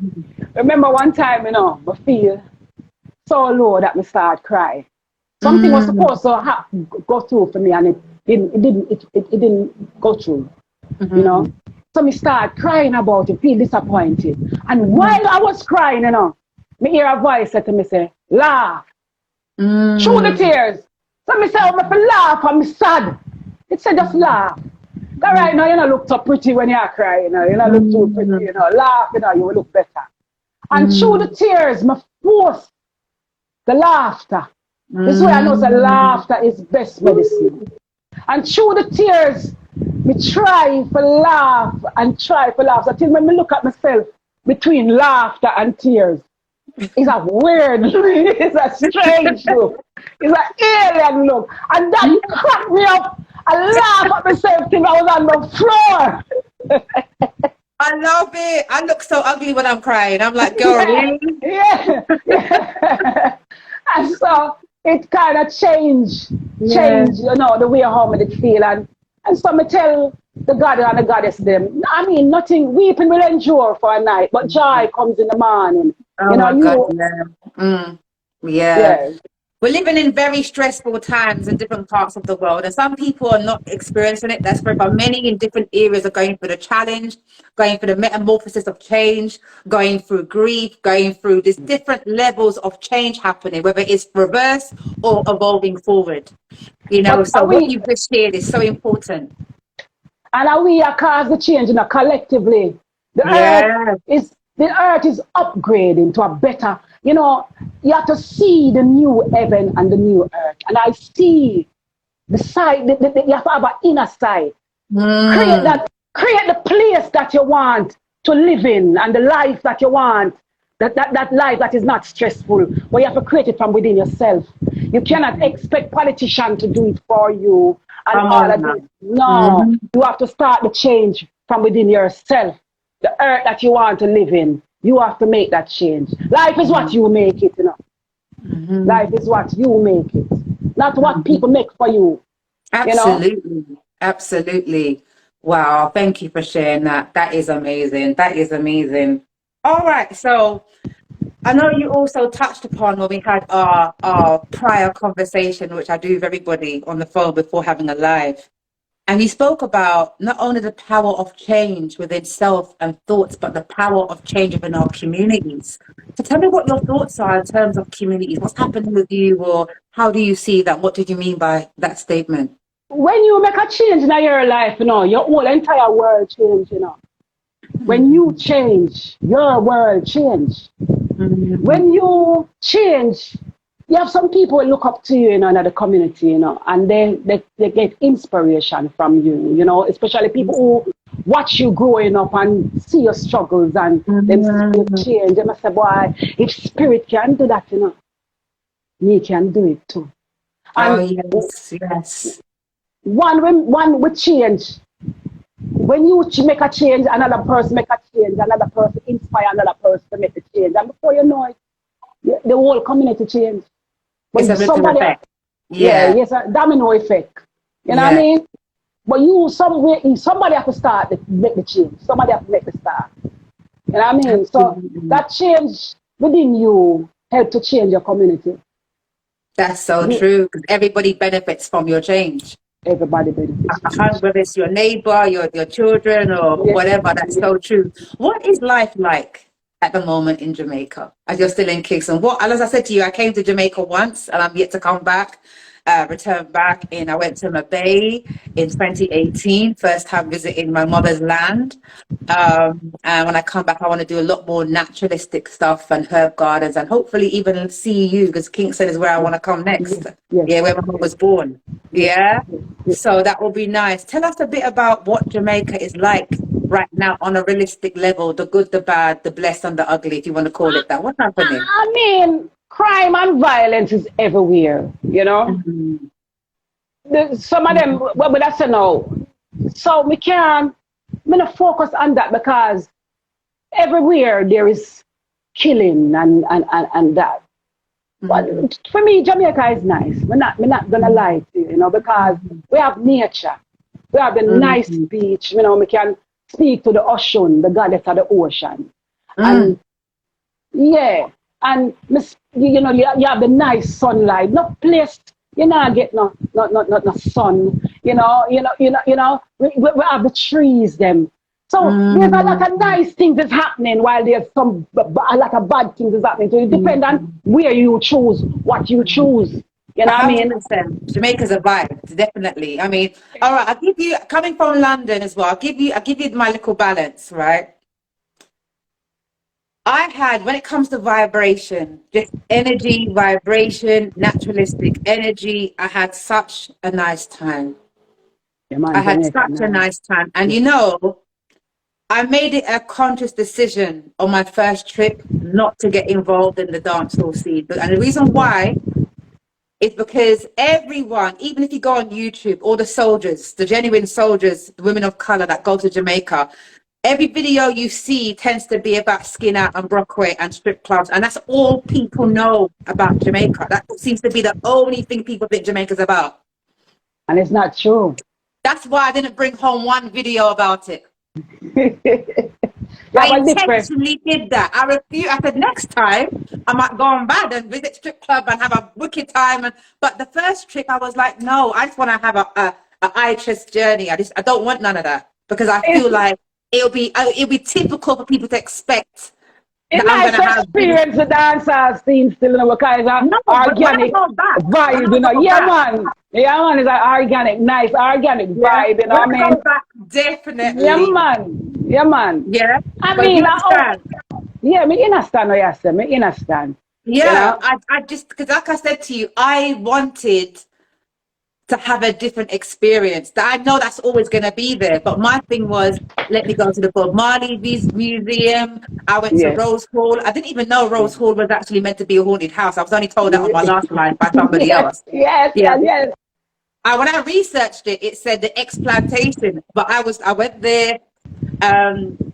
Remember one time, you know, I feel so low that I start crying. Something was supposed to go through for me and it didn't go through, you know. So me start crying about it, feel disappointed. And while I was crying, you know, me hear a voice said to me, say, laugh. Through the tears. So me say, oh, me laugh, I'm sad. It said, just laugh. Because right now, you know, look so pretty when you're crying, you know, you know, look too pretty, you know, laugh, you know, you will look better. And through the tears, me force the laughter. This is where I know that laughter is best medicine. And through the tears, me try for laugh and try for laugh. Until when me look at myself between laughter and tears, it's a weird, it's a strange look. It's an alien look. And that cracked me up. I laugh at myself till I was on the floor.
I love it. I look so ugly when I'm crying. I'm like, girl, really?
Yeah. And so it kind of changed, you know, the way how me did feel. And so me tell the God and the goddess them, I mean, nothing, weeping will endure for a night, but joy comes in the morning.
Oh,
you know,
God, yeah. We're living in very stressful times in different parts of the world, and some people are not experiencing it. That's right, but many in different areas are going through the challenge, going through the metamorphosis of change, going through grief, going through these different levels of change happening, whether it's reverse or evolving forward. You know, so what you've just shared is so important.
And we are causing the change, you know, collectively. The earth is upgrading to a better, you know, you have to see the new heaven and the new earth. And I see the side, you have to have an inner side. Create the place that you want to live in and the life that you want. That life that is not stressful, but you have to create it from within yourself. You cannot expect politicians to do it for you and all of this. No, you have to start the change from within yourself. The earth that you want to live in, you have to make that change. Life is what you make it, you know. Life is what you make it, not what people make for you.
Absolutely.
You know?
Absolutely. Wow. Thank you for sharing that. That is amazing. That is amazing. All right. So I know you also touched upon when we had our prior conversation, which I do with everybody on the phone before having a live. And you spoke about not only the power of change within self and thoughts, but the power of change within our communities. So tell me what your thoughts are in terms of communities. What's happening with you, or how do you see that? What did you mean by that statement?
When you make a change in your life, your whole entire world change. When you change, your world change.
Mm-hmm.
When you change, you have some people look up to you, in the community, and they get inspiration from you, especially people who watch you growing up and see your struggles and them see you
Mm-hmm.
change. They must say, boy, if spirit can do that, me can do it too.
Oh,
And
yes, yes.
one with change. When you make a change, another person make a change, another person inspire another person to make a change. And before you know it, the whole community change.
It's
But
a ripple
somebody,
effect.
yeah,
Yeah,
yes, a domino effect. You know what I
yeah.
mean? But somebody have to start to make the change. Somebody have to make the start. You know what I mean? So
Absolutely.
that change within you help to change your community.
That's so
You,
true, because everybody benefits from your change.
everybody benefits from it.
Whether it's your neighbor, your children, or
Yeah,
whatever. That's
yeah.
so true. What is life like at the moment in Jamaica as you're still in Kingston? And as I said to you, I came to Jamaica once and I'm yet to come back, return back in. I went to Mabay in 2018, first time visiting my mother's land. And when I come back, I want to do a lot more naturalistic stuff and herb gardens and hopefully even see you, because Kingston is where I want to come
Yes,
next.
yes,
Yeah, where my mom
yes,
was born.
yes,
Yeah.
yes, yes.
So that will be nice. Tell us a bit about what Jamaica is like right now on a realistic level, the good, the bad, the blessed, and the ugly, if you want to call it that. What's happening?
I mean, crime and violence is everywhere.
Mhm.
Some of them, well, but that's a no. So we can, I'm gonna focus on that because everywhere there is killing and that.
Mhm.
But for me, Jamaica is nice. We're not gonna lie to you, because we have nature. We have a nice
Mhm.
beach. We can speak to the ocean, the goddess of the ocean, and
Mm.
yeah, and you have the nice sunlight. No place get no sun. We have the trees them. So there's a lot of
Mm.
nice things that's happening while there's a lot of bad things that's happening. So it depends on
Mm.
where you choose, what you choose. You know what I mean?
100%. Jamaica's a vibe, definitely. I mean, all right, I'll give you, coming from London as well, I'll give you my little balance, right? I had, when it comes to vibration, just energy, vibration, naturalistic energy, I had such a nice time.
Yeah,
I
man,
had
Jamaica
such a
nice.
nice time. And
Yeah.
I made it a conscious decision on my first trip not to get involved in the dancehall scene. And the reason why is because everyone, even if you go on YouTube, all the soldiers, the genuine soldiers, the women of color that go to Jamaica, every video you see tends to be about skin out and Brockway and strip clubs. And that's all people know about Jamaica. That seems to be the only thing people think Jamaica's about.
And it's not true.
That's why I didn't bring home one video about it.
You
I
have a different.
intentionally did that. I refuse. I said next time I might go on bad and visit strip club and have a wicked time. But the first trip I was like, no, I just want to have a IHS journey. I don't want none of that, because I feel
It's,
like it'll be typical for people to expect
it's
that I'm
nice
gonna
to
have really.
experience the dancehall scene still, because it's an
No, but when I
organic
go back, when
vibe,
I go
Yeah,
back,
man. Yeah, man, it's an organic, nice, organic
yeah,
vibe,
when
what I
I
mean?
go back,
Yeah,
definitely,
man. Yeah, man.
yeah.
I
But
mean,
you understand?
yeah, me understand what you say. Me understand. You
Yeah,
know?
I just, because like I said to you, I wanted to have a different experience. That I know that's always going to be there. But my thing was, let me go to the Bob Marley Museum. I went to
Yeah.
Rose Hall. I didn't even know
Yeah.
Rose Hall was actually meant to be a haunted house. I was only told that on my last line by somebody
Yes,
else.
yes,
Yeah.
and yes.
When I researched it, it said the explantation. But I went there.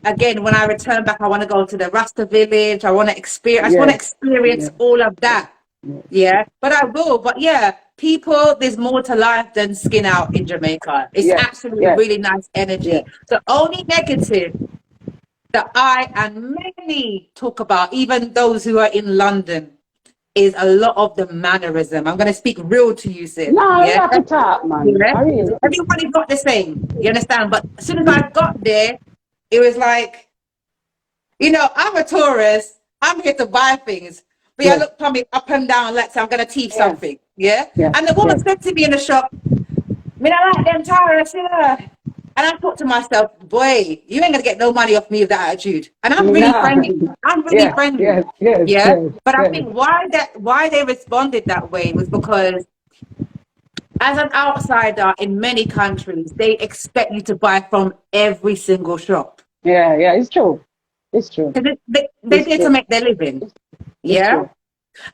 Again, when I return back, I want to go to the Rasta village. I want to
Yes.
experience
Yes.
all of that. Yeah, but I will. But yeah, people, there's more to life than skin out in Jamaica. It's
Yes,
absolutely
yes,
really nice
yes,
energy. The only negative that I and many talk about, even those who are in London, is a lot of the mannerism. I'm going to speak real to you, sis.
no, you
Yeah.
have to talk, man.
Yeah.
I really.
Everybody's not the same. You understand? But as soon as I got there, it was like, I'm a tourist. I'm here to buy things. But yeah,
Yes,
look me up and down, let's say I'm going to teach
yes,
something. Yeah.
yes,
And the woman
yes.
said to me in the shop, I mean, I like them tires, yeah. And I thought to myself, boy, you ain't gonna get no money off me with that attitude. And I'm really friendly.
No.
I'm really
Yes,
friendly.
yes, yes,
Yeah.
yes,
But I
yes.
think why they responded that way was because as an outsider in many countries, they expect you to buy from every single shop.
Yeah, yeah, it's true. It's true.
Because they
It's
did to
true.
make their living.
It's
Yeah.
true.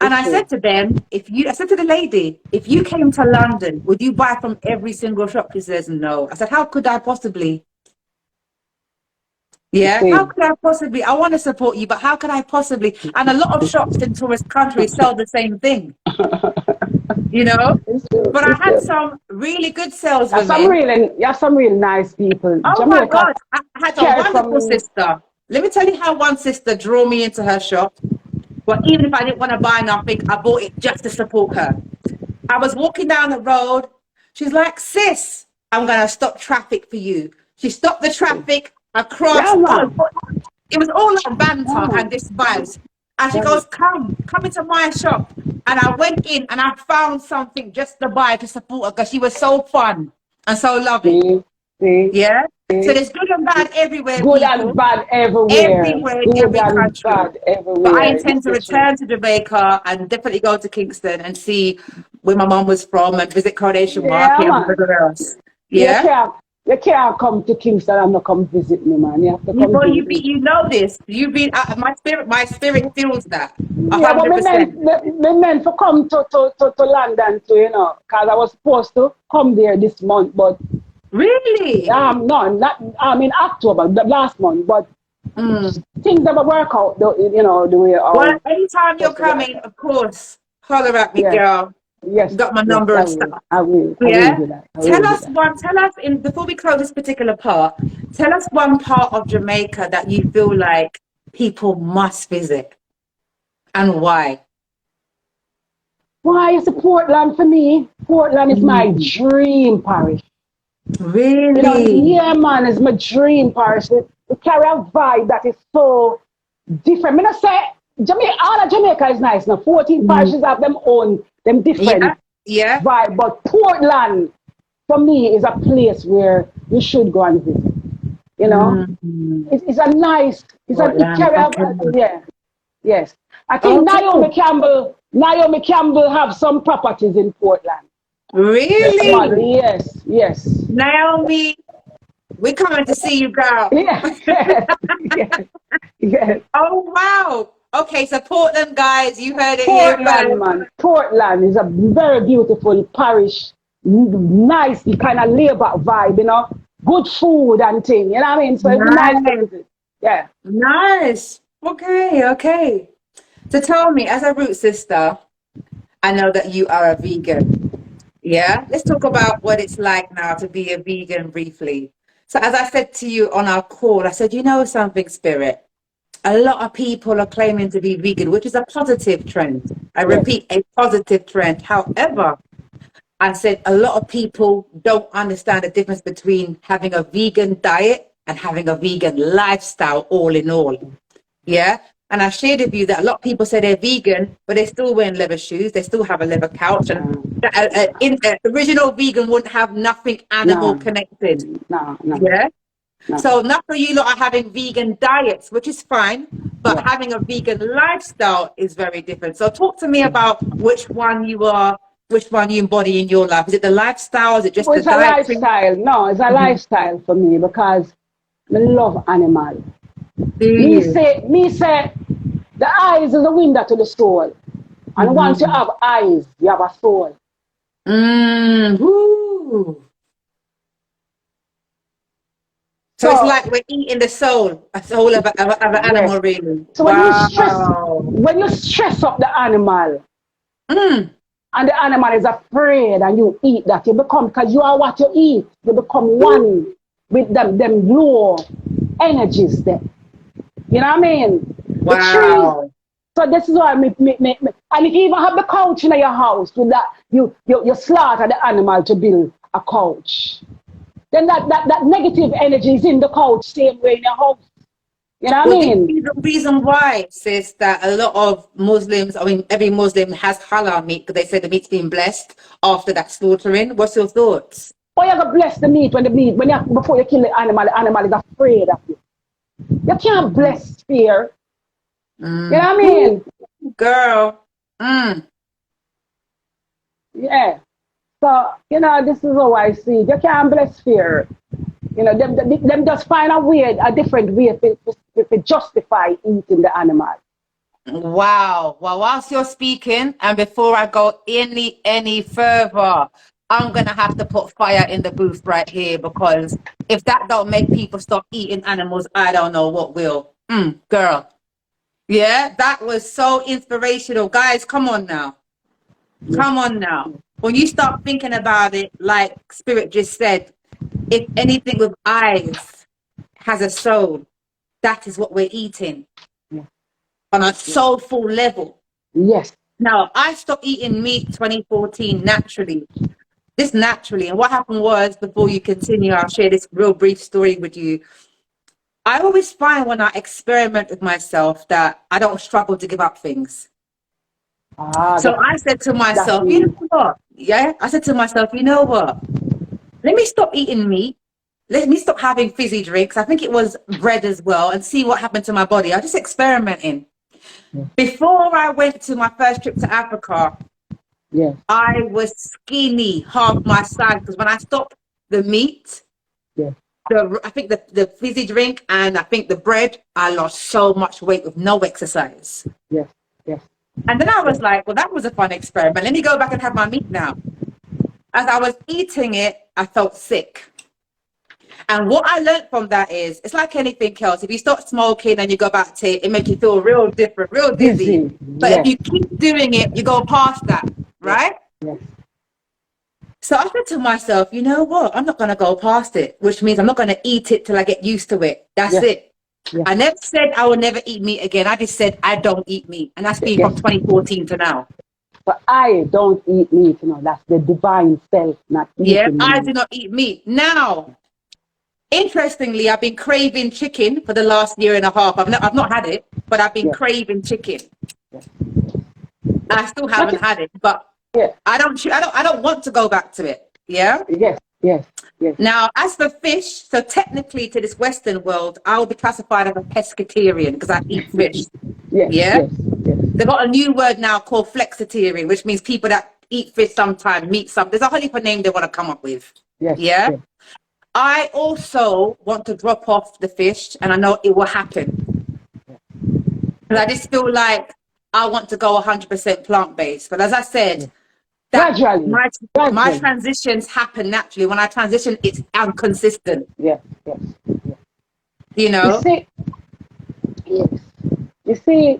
And
It's
I
true.
said to them, I said to the lady, if you came to London, would you buy from every single shop? She says, no. I said, how could I possibly?
You
Yeah, how
see.
could I possibly? I want to support you, but how could I possibly? And a lot of shops in tourist countries sell the same thing, you know.
It's true.
But I
It's
had
true.
some really good saleswomen.
You have some real nice people.
Oh my
Jamaica
God, I had a
care
wonderful
from
sister. Let me tell you how one sister drew me into her shop. But even if I didn't want to buy nothing, I bought it just to support her. I was walking down the road. She's like, sis, I'm going to stop traffic for you. She stopped the traffic
yeah,
across. Oh,
man.
it was all like
Yeah,
banter and
man.
this vibes. And she
Yeah,
goes, come into my shop. And I went in and I found something just to buy to support her because she was so fun and so loving.
see, see,
Yeah. So
see.
there's good and bad everywhere,
Good and
people.
bad everywhere.
Everywhere in
Good
every
and
country.
bad
But I
everywhere. It's
intend to
the truth.
return to Jamaica and definitely go to Kingston and see where my mom was from and visit Coronation
Yeah,
Market and
man.
whatever else.
You
Yeah.
can't, you can't come to Kingston and not come visit me, man. You have to come
Well,
visit me.
you know this. You've been my spirit feels that a
Yeah, but
hundred percent.
me meant to come to London too, because I was supposed to come there this month, but
Really?
no, not in October, the last month, but
Mm.
things never work out, the way
Well,
how
anytime you're
supposed to work
coming,
out.
of course, holler at me,
Yes,
girl.
yes,
You got my
yes,
number
I
and
will,
stuff.
I will
Yeah.
do that, I will do that.
Tell us in before we close this particular part, tell us one part of Jamaica that you feel like people must visit and why.
Why is it Portland for me? Portland is my
Mm.
dream parish.
Really?
Yeah, man, it's my dream parish. It carry a vibe that is so different. Me not say Jamaica, all of Jamaica is nice. Now, 14
Mm.
parishes have them own, them
Yeah,
different
yeah.
vibe. But Portland, for me, is a place where you should go and visit. You know,
Mm.
it's a nice, it
Portland.
carry
Okay.
yeah, yes. I think
Okay.
Naomi Campbell have some properties in Portland. Yes,
Really?
man. Yes, yes.
Naomi, we're coming to see you, girl.
Yeah, yes, yes, yes.
Oh, wow. Okay, so Portland, guys, you heard it here
Portland,
first.
man. Portland is a very beautiful parish. Nice, kind of laid back vibe, Good food and thing, you know what I mean? So it'd be nice to
Nice.
visit. Yeah.
Nice. Okay, okay. So tell me, as a root sister, I know that you are a vegan. Yeah, let's talk about what it's like now to be a vegan briefly. So, as I said to you on our call, I said, you know something, Spirit? A lot of people are claiming to be vegan, which is a positive trend. I
Yes.
repeat, a positive trend. However, I said a lot of people don't understand the difference between having a vegan diet and having a vegan lifestyle, all in all. Yeah. And I shared with you that a lot of people say they're vegan, but they're still wearing leather shoes. They still have a leather couch. And original vegan wouldn't have nothing animal
No,
connected.
no, no,
Yeah.
no.
So not for you lot are having vegan diets, which is fine, but
Yeah.
having a vegan lifestyle is very different. So talk to me about which one you embody in your life. Is it the lifestyle? Is it just
Well,
the
it's a
dietary?
lifestyle. No, it's a
Mhm.
lifestyle for me because I love animals.
Do you?
Me say, the eyes is the window to the soul. And once you
Mm-hmm.
have eyes, you have a soul.
Woo. So it's
So,
like we're eating the soul, a soul of an
yes.
animal, really.
So
Wow.
when you stress up the animal,
Mm.
And the animal is afraid and you eat that. You become, because you are what you eat. You become one with them low energies there. You know what I mean? The tree.
Wow.
So this is why and if you even have the couch in your house with that, you slaughter the animal to build a couch. Then that negative energy is in the couch, same way in your house. You know what I
Well, this
mean?
is the reason why, sis, that a lot of Muslims, I mean, every Muslim has halal meat because they say the meat's been blessed after that slaughtering. What's your thoughts?
Or you gotta bless the meat before you kill the animal is afraid of you. You can't bless fear. You know what I mean?
Girl. Mm.
Yeah. So, this is how I see it. You can't bless fear. Them just find a different way to justify eating the animal.
Wow. Well, whilst you're speaking, and before I go any further, I'm gonna have to put fire in the booth right here, because if that don't make people stop eating animals, I don't know what will. Girl. Yeah, that was so inspirational. Guys, come on now.
Yeah.
Come on now. When you start thinking about it, like Spirit just said, if anything with eyes has a soul, that is what we're eating
Yeah.
on a soulful level.
Yes.
Now, I stopped eating meat 2014 naturally. This naturally. And what happened was, before you continue, I'll share this real brief story with you. I always find when I experiment with myself that I don't struggle to give up things. So I said to
That's
myself, you
me.
know what? Yeah, I said to myself, you know what? Let me stop eating meat. Let me stop having fizzy drinks. I think it was bread as well, and see what happened to my body. I was just experimenting.
Yeah.
Before I went to my first trip to Africa,
Yeah.
I was skinny, half my size, because when I stopped the meat,
Yeah.
I think the fizzy drink and I think the bread, I lost so much weight with no exercise.
Yes. Yes.
And then I was like, well, that was a fun experiment. Let me go back and have my meat now. As I was eating it, I felt sick. And what I learned from that is, it's like anything else. If you start smoking and you go back to it, it makes you feel real different, real dizzy.
Busy.
But if
Yes.
you keep doing it, you go past that,
Yes.
right?
Yes.
So I said to myself, you know what? I'm not going to go past it, which means I'm not going to eat it till I get used to it. That's
Yes.
it.
Yes.
I never said I will never eat meat again. I just said I don't eat meat. And that's been from
Yes.
2014 to now.
But I don't eat meat, that's the divine self not
Yeah,
eating
I
meat.
do not eat meat. Now, interestingly, I've been craving chicken for the last year and a half. I've not had it, but I've been
Yes.
craving chicken.
Yes.
I still
Not
haven't
it.
had it, but
Yes.
I don't want to go back to it. Yeah.
Yes. Yes. Yes.
Now, as for fish, so technically to this Western world, I will be classified as a pescatarian because I eat fish.
Yes.
Yeah.
Yes. Yes.
They've got a new word now called flexitarian, which means people that eat fish sometime, meat some. There's a whole heap of name they want to come up with.
Yes.
Yeah.
Yes.
I also want to drop off the fish, and I know it will happen. Because I just feel like I want to go 100% plant-based. But as I said,
Yes.
that
Gradually.
my
Gradually.
transitions happen naturally. When I transition, it's inconsistent.
Yes. Yes. Yes.
You
You
know?
see, yes. You see,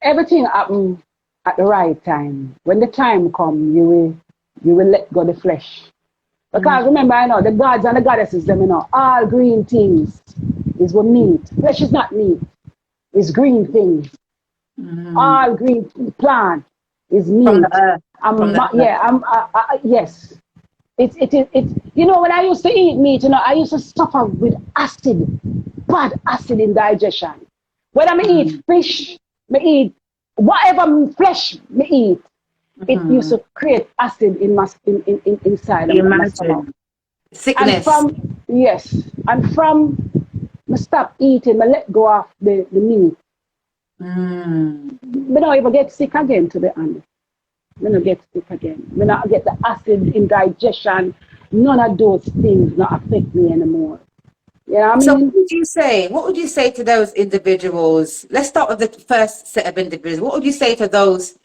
everything happen at the right time. When the time comes, you will let go the flesh. Because remember, I know the gods and the goddesses, all green things is what meat. Flesh is not meat. It's green things. All green plant is
From
meat.
the earth. From the earth.
Yes. It's when I used to eat meat, I used to suffer with bad acid indigestion. When I eat fish, I eat whatever flesh I eat, it used to create acid inside of my stomach.
Imagine.
And
Sickness.
from I stop eating, I let go of the meat. I don't even get sick again, to be honest. I don't get sick again. I don't get the acid indigestion. None of those things don't affect me anymore. You know what I
So
mean?
what would you say? What would you say to those individuals? Let's start with the first set of individuals. What would you say to those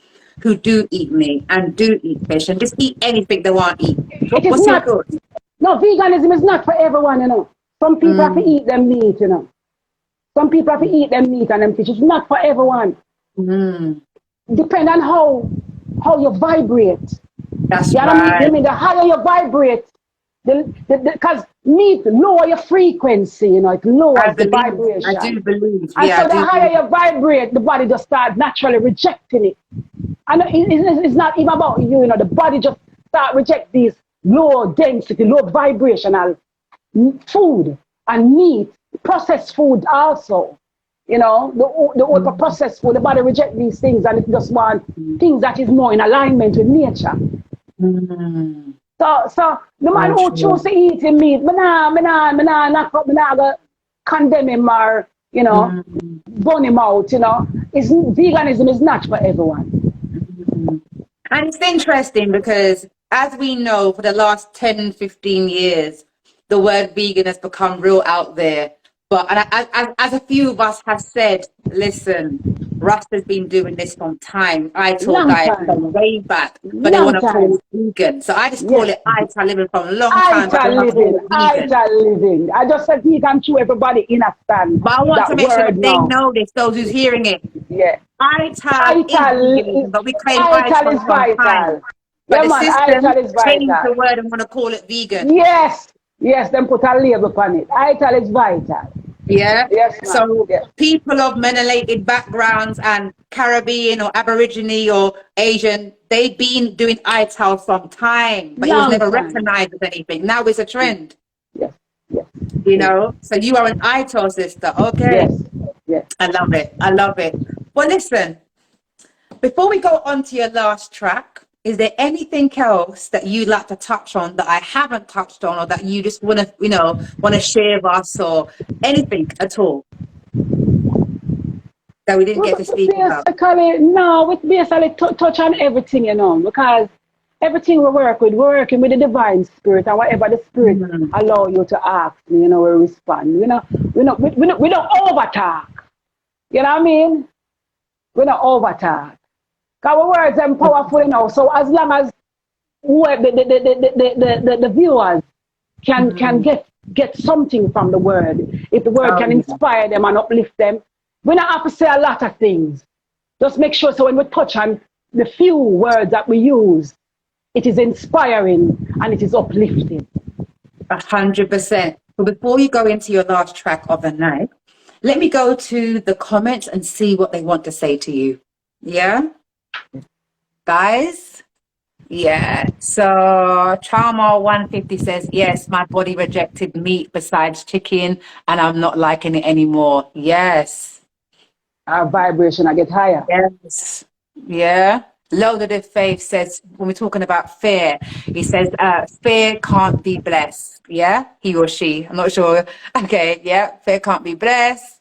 who do eat meat and do eat fish and just eat anything they want to eat?
It is
What's your
not.
thoughts?
No, veganism is not for everyone. Some people have to eat them meat. Some people have to eat them meat and them fish. It's not for everyone. Depend on how you vibrate.
That's
You know what I mean?
right.
I mean, the higher you vibrate, because meat lower your frequency, you know, it
I
lowers the
believe. I
vibration.
do believe.
And
Yeah,
so
I
the
do
higher
believe.
you vibrate, the body just starts naturally rejecting it. And it's not even about you, you know, the body just start reject these low density, low vibrational food and meat, processed food also. You know, the ultra processed food, the body reject these things and it just want things that is more in alignment with nature.
Mm.
So the man
So
who choose
true.
to eat in meat, me nah go condemn him or, you know,
Mm.
burn him out, you know. Veganism is not for everyone.
Mm. And it's interesting because, as we know, for the last 10, 15 years, the word vegan has become real out there. But and as a few of us have said, listen, Russ has been doing this from time. I taught
Long
diet from
time.
way back, but they want
Long
to call
time.
it vegan. So I just call
Yes.
it ITA living from a long time, but
I
they want to call
living.
it vegan.
Living. I just said vegan to everybody understand
But I want to
that
make sure
word
that they
now.
know this, those who's hearing it.
Yeah.
ITAL is
Ital,
veganism, but we claim
ital
ITAL
is
from time.
vital.
But
Yeah,
the
man,
system
ital is
changed the
vital.
word and want to call it vegan.
Yes. Yes, then put a label upon it. Ital is vital.
Yeah.
Yes, man.
So
Yes.
people of melanated backgrounds and Caribbean or Aborigine or Asian, they've been doing ITAL from time, but it was
Long
never
time.
recognized as anything. Now it's a trend,
Yes. Yes.
you know. So you are an ITAL sister. Okay.
Yes. Yes.
I love it. I love it. Well, listen, before we go on to your last track, is there anything else that you'd like to touch on that I haven't touched on, or that you just want to, want to share with us, or anything at all that we didn't get to speak about?
Basically, no, we basically touch on everything, you know, because everything we're working with the divine spirit, and whatever the spirit
Mm,
allow you to ask me, you know, we respond. We don't overtalk. You know what I mean? We don't overtalk. Because our words are powerful, you know. So as long as the viewers can
mm.
get something from the word, if the word
Oh,
can
yeah.
inspire them and uplift them, we don't have to say a lot of things. Just make sure so when we touch on the few words that we use, it is inspiring and it is uplifting.
100%. But before you go into your last track of the night, let me go to the comments and see what they want to say to you. Yeah, guys? Yeah. So Charma 150 says, yes, my body rejected meat besides chicken and I'm not liking it anymore. Yes.
Our vibration I get higher.
Yes. Yeah. Loaded of Faith says, when we're talking about fear, he says, fear can't be blessed. Yeah. He or she. I'm not sure. Okay. Yeah. Fear can't be blessed.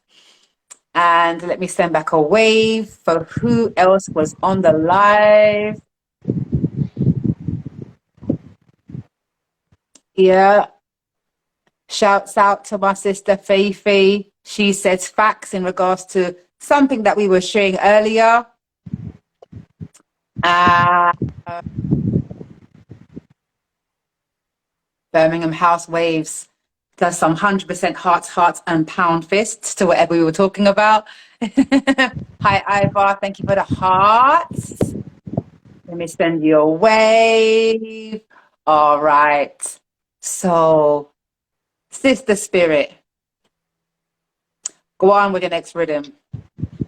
And let me send back a wave for who else was on the live. Yeah. Shouts out to my sister Faye. She says facts in regards to something that we were sharing earlier. Uh, Birmingham House Waves does some 100% hearts, and pound fists to whatever we were talking about. Hi, Ivar. Thank you for the hearts. Let me send you a wave. All right. So, Sister Spirit, go on with your next rhythm.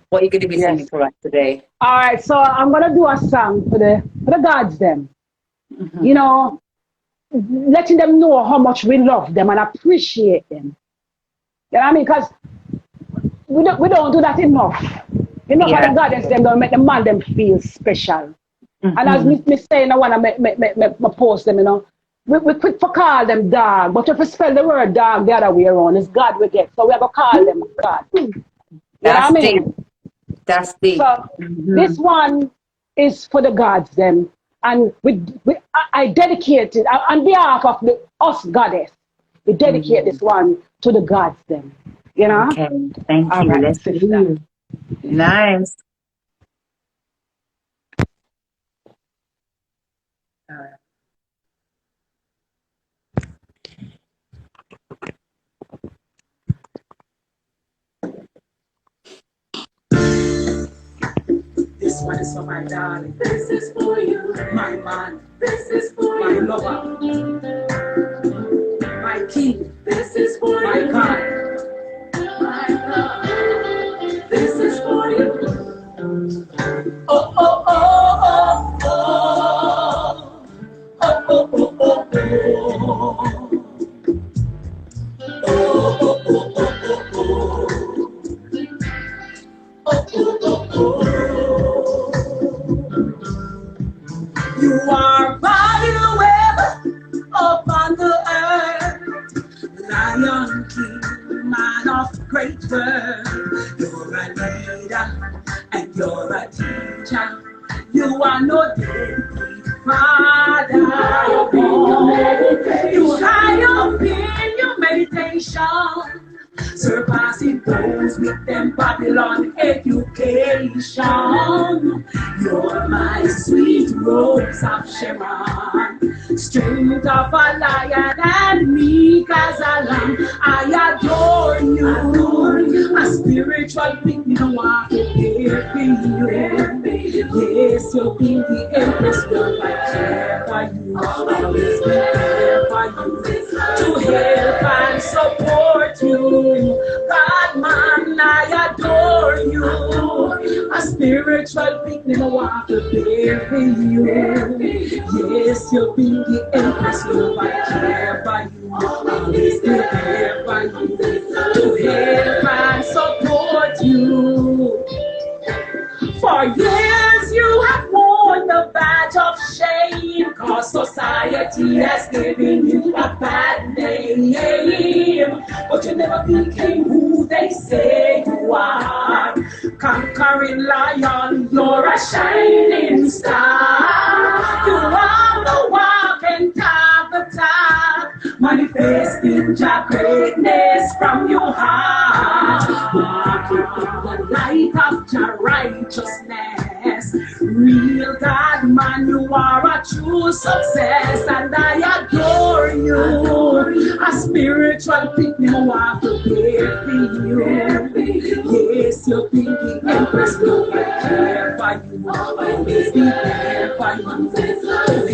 What are you going to be singing
Yes.
for us today?
All right, so I'm gonna do a song for the gods them.
Mm-hmm.
You know, letting them know how much we love them and appreciate them. You know what I mean? Because we don't do that enough. Enough of
Yeah.
the goddess them don't make the man them feel special. And as
Mm-hmm.
me saying, I wanna make post them, you know. We quick for call them dog, but if we spell the word dog the other way around, it's God we get. So we have to call them God. You know what I
That's deep.
mean?
That's deep.
So
Mm-hmm.
this one is for the gods them. And I dedicate it on behalf of us goddess. We dedicate
Mm-hmm.
this one to the gods them. You know?
Okay. Thank
All
you.
right,
Let's
sister.
see. Nice.
This This one is for my darling. This is for you. My man. This is for my lover. My king. This is for my you. God. My God. This is for you. Oh, oh, oh, oh, oh. Oh, oh, oh, oh, oh. Oh, oh, oh, oh, oh, oh. Oh, oh, oh, oh. You are by the web upon the earth, Lion King, man of great worth. You're a leader and you're a teacher. You are no deadbeat father. You high up in your meditation, surpassing those with them Babylon education. You're my sweet rose of Sharon, strength of a lion and meek as a lamb. I adore you. A spiritual thing you know I can give you. Yes, you'll be the empress, will I care for you. Always be there for you, to help and support you. God, man, I adore you. A spiritual thing you know I can give you. Yes, you'll be the empress, will I care for you. Always be there for you, to help and support you. For years you have worn the badge of shame, cause society has given you a bad name. But you never became who they say you are. Conquering lion, you're a shining star. You are the walking top the top, manifesting your greatness from your heart. Walking in the light of your righteousness. Real God, man, you are a true success, and I adore you. A spiritual thing you are to give you. Yes, you'll be the empress, will I care for you. Always be there for you, to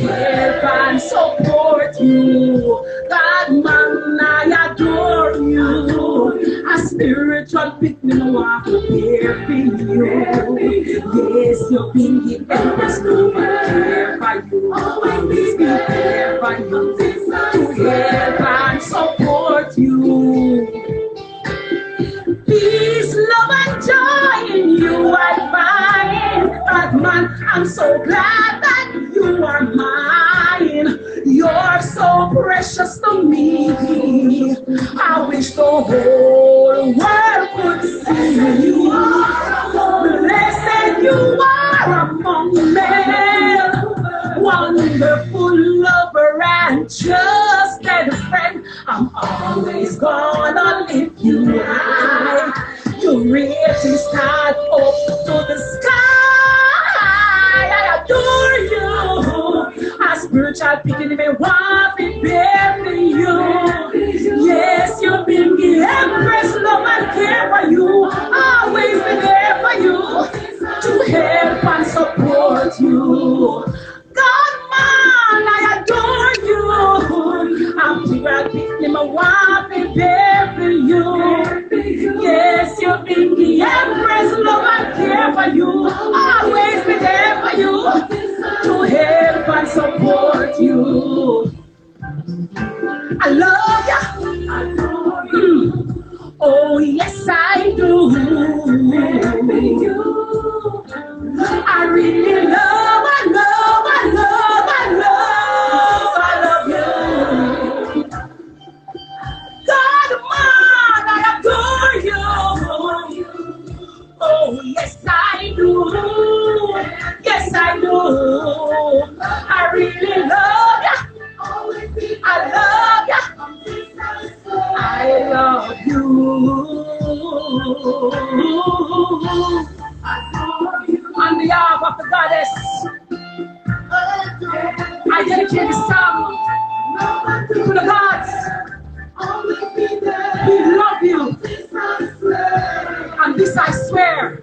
help and support you. God, man, I adore you. A spiritual thing you are to give you. Yes, you'll be the empress, will I care for you. Always be there for you, to help and support you. Peace, love, and joy in you I find. God, man, I'm so glad that you are mine. You're so precious to me. I wish the whole world could see you. Blessed you are among men. Wonderful lover and trusted friend. I'm always gonna lift you high. You reach and start up to the sky. I adore you. A spiritual picking me want to bury you. Yes, you've been the empress, love and care for you. Always be there for you, to help and support you. God, man, I adore you. I'm glad picking my wife and bury you. Yes, you've been the empress, love and care for you. Always be there for you, to help and support you. I love ya. Oh, yes, I do. I really love, I love, I love, I love, I love you. God, man, I adore you. Oh, yes, I do. Yes, I do. I really love ya. I love ya. I love you. On behalf of the goddess, I dedicate this song to the gods. We love you. And this I swear.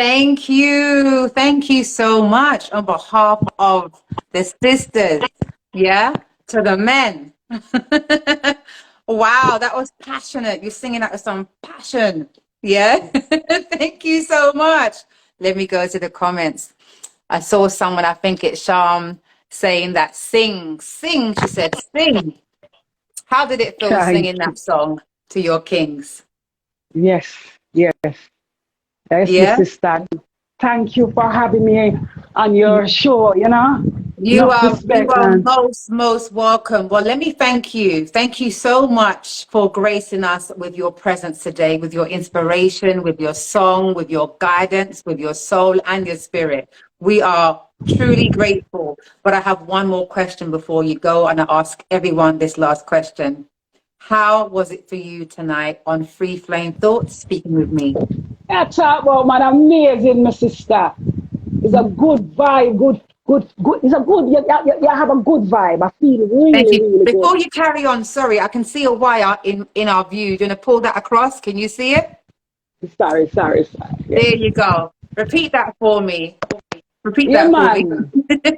Thank you. Thank you so much on behalf of the sisters. Yeah. To the men. Wow, that was passionate. You're singing that with some passion. Yeah. Thank you so much. Let me go to the comments. I saw someone, I think it's Sham, saying that sing, sing. She said, sing. How did it feel
Thank
singing
you.
that song to your kings?
Yes, yes, yes, my
Yeah.
sister. Thank you for having me on your show, you know. Enough
You
respect,
are
man.
most welcome. Well, let me thank you. Thank you so much for gracing us with your presence today, with your inspiration, with your song, with your guidance, with your soul and your spirit. We are truly grateful. But I have one more question before you go, and I ask everyone this last question. How was it for you tonight on Free Flame Thoughts, speaking with me?
I talk about man, amazing, my sister. It's a good vibe, good. It's a good. You have a good vibe. I feel
Thank
really,
you.
really good.
Before you carry on, sorry, I can see a wire in our view. Do you want to pull that across? Can you see it?
Sorry. Yeah,
There you go. Repeat that for me. Repeat
yeah,
that for me.
man.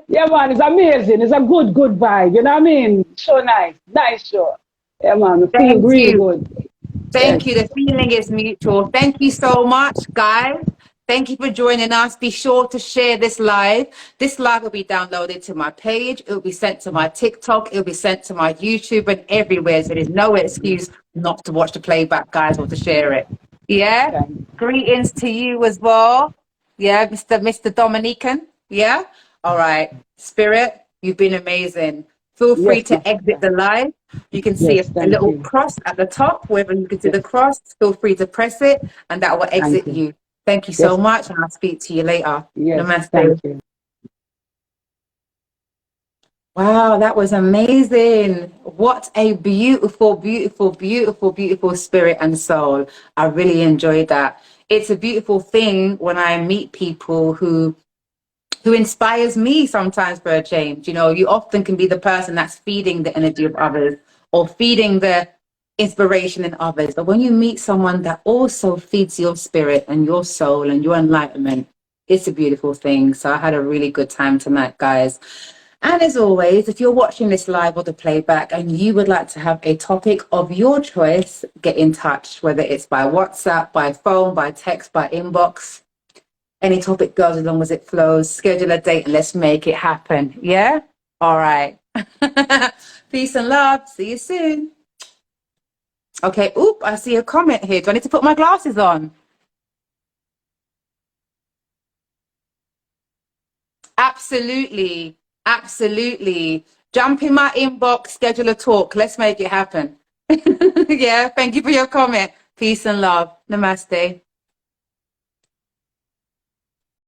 Yeah, man. It's amazing. It's a good vibe. You know what I mean? So nice show. Yeah, man. I feel
Thank
really
you.
good.
Thank
Yes,
you. The feeling is mutual. Thank you so much, guys. Thank you for joining us. Be sure to share this live. This live will be downloaded to my page. It will be sent to my TikTok. It will be sent to my YouTube and everywhere. So there's no excuse not to watch the playback, guys, or to share it. Yeah.
thank you.
Greetings to you as well. Yeah, Mr. Dominican. Yeah. All right. Spirit, you've been amazing. Feel free
Yes,
to
Pastor.
exit the live. You can see
Yes,
a
thank
little
you.
cross at the top. Wherever you can see
Yes,
the cross, feel free to press it and that will
thank
exit
you.
you. Thank you so
Yes,
much, and I'll speak to you later.
yes, thank
Namaste.
you.
Wow, that was amazing. What a beautiful spirit and soul. I really enjoyed that. It's a beautiful thing when I meet people who inspires me sometimes for a change. You know, you often can be the person that's feeding the energy of others or feeding the inspiration in others. But when you meet someone that also feeds your spirit and your soul and your enlightenment, it's a beautiful thing. So I had a really good time tonight, guys. And as always, if you're watching this live or the playback and you would like to have a topic of your choice, get in touch, whether it's by WhatsApp, by phone, by text, by inbox. Any topic goes as long as it flows. Schedule a date and let's make it happen. Yeah? All right. Peace and love. See you soon. Okay. Oop, I see a comment here. Do I need to put my glasses on? Absolutely. Absolutely. Jump in my inbox, schedule a talk. Let's make it happen. Yeah. Thank you for your comment. Peace and love. Namaste.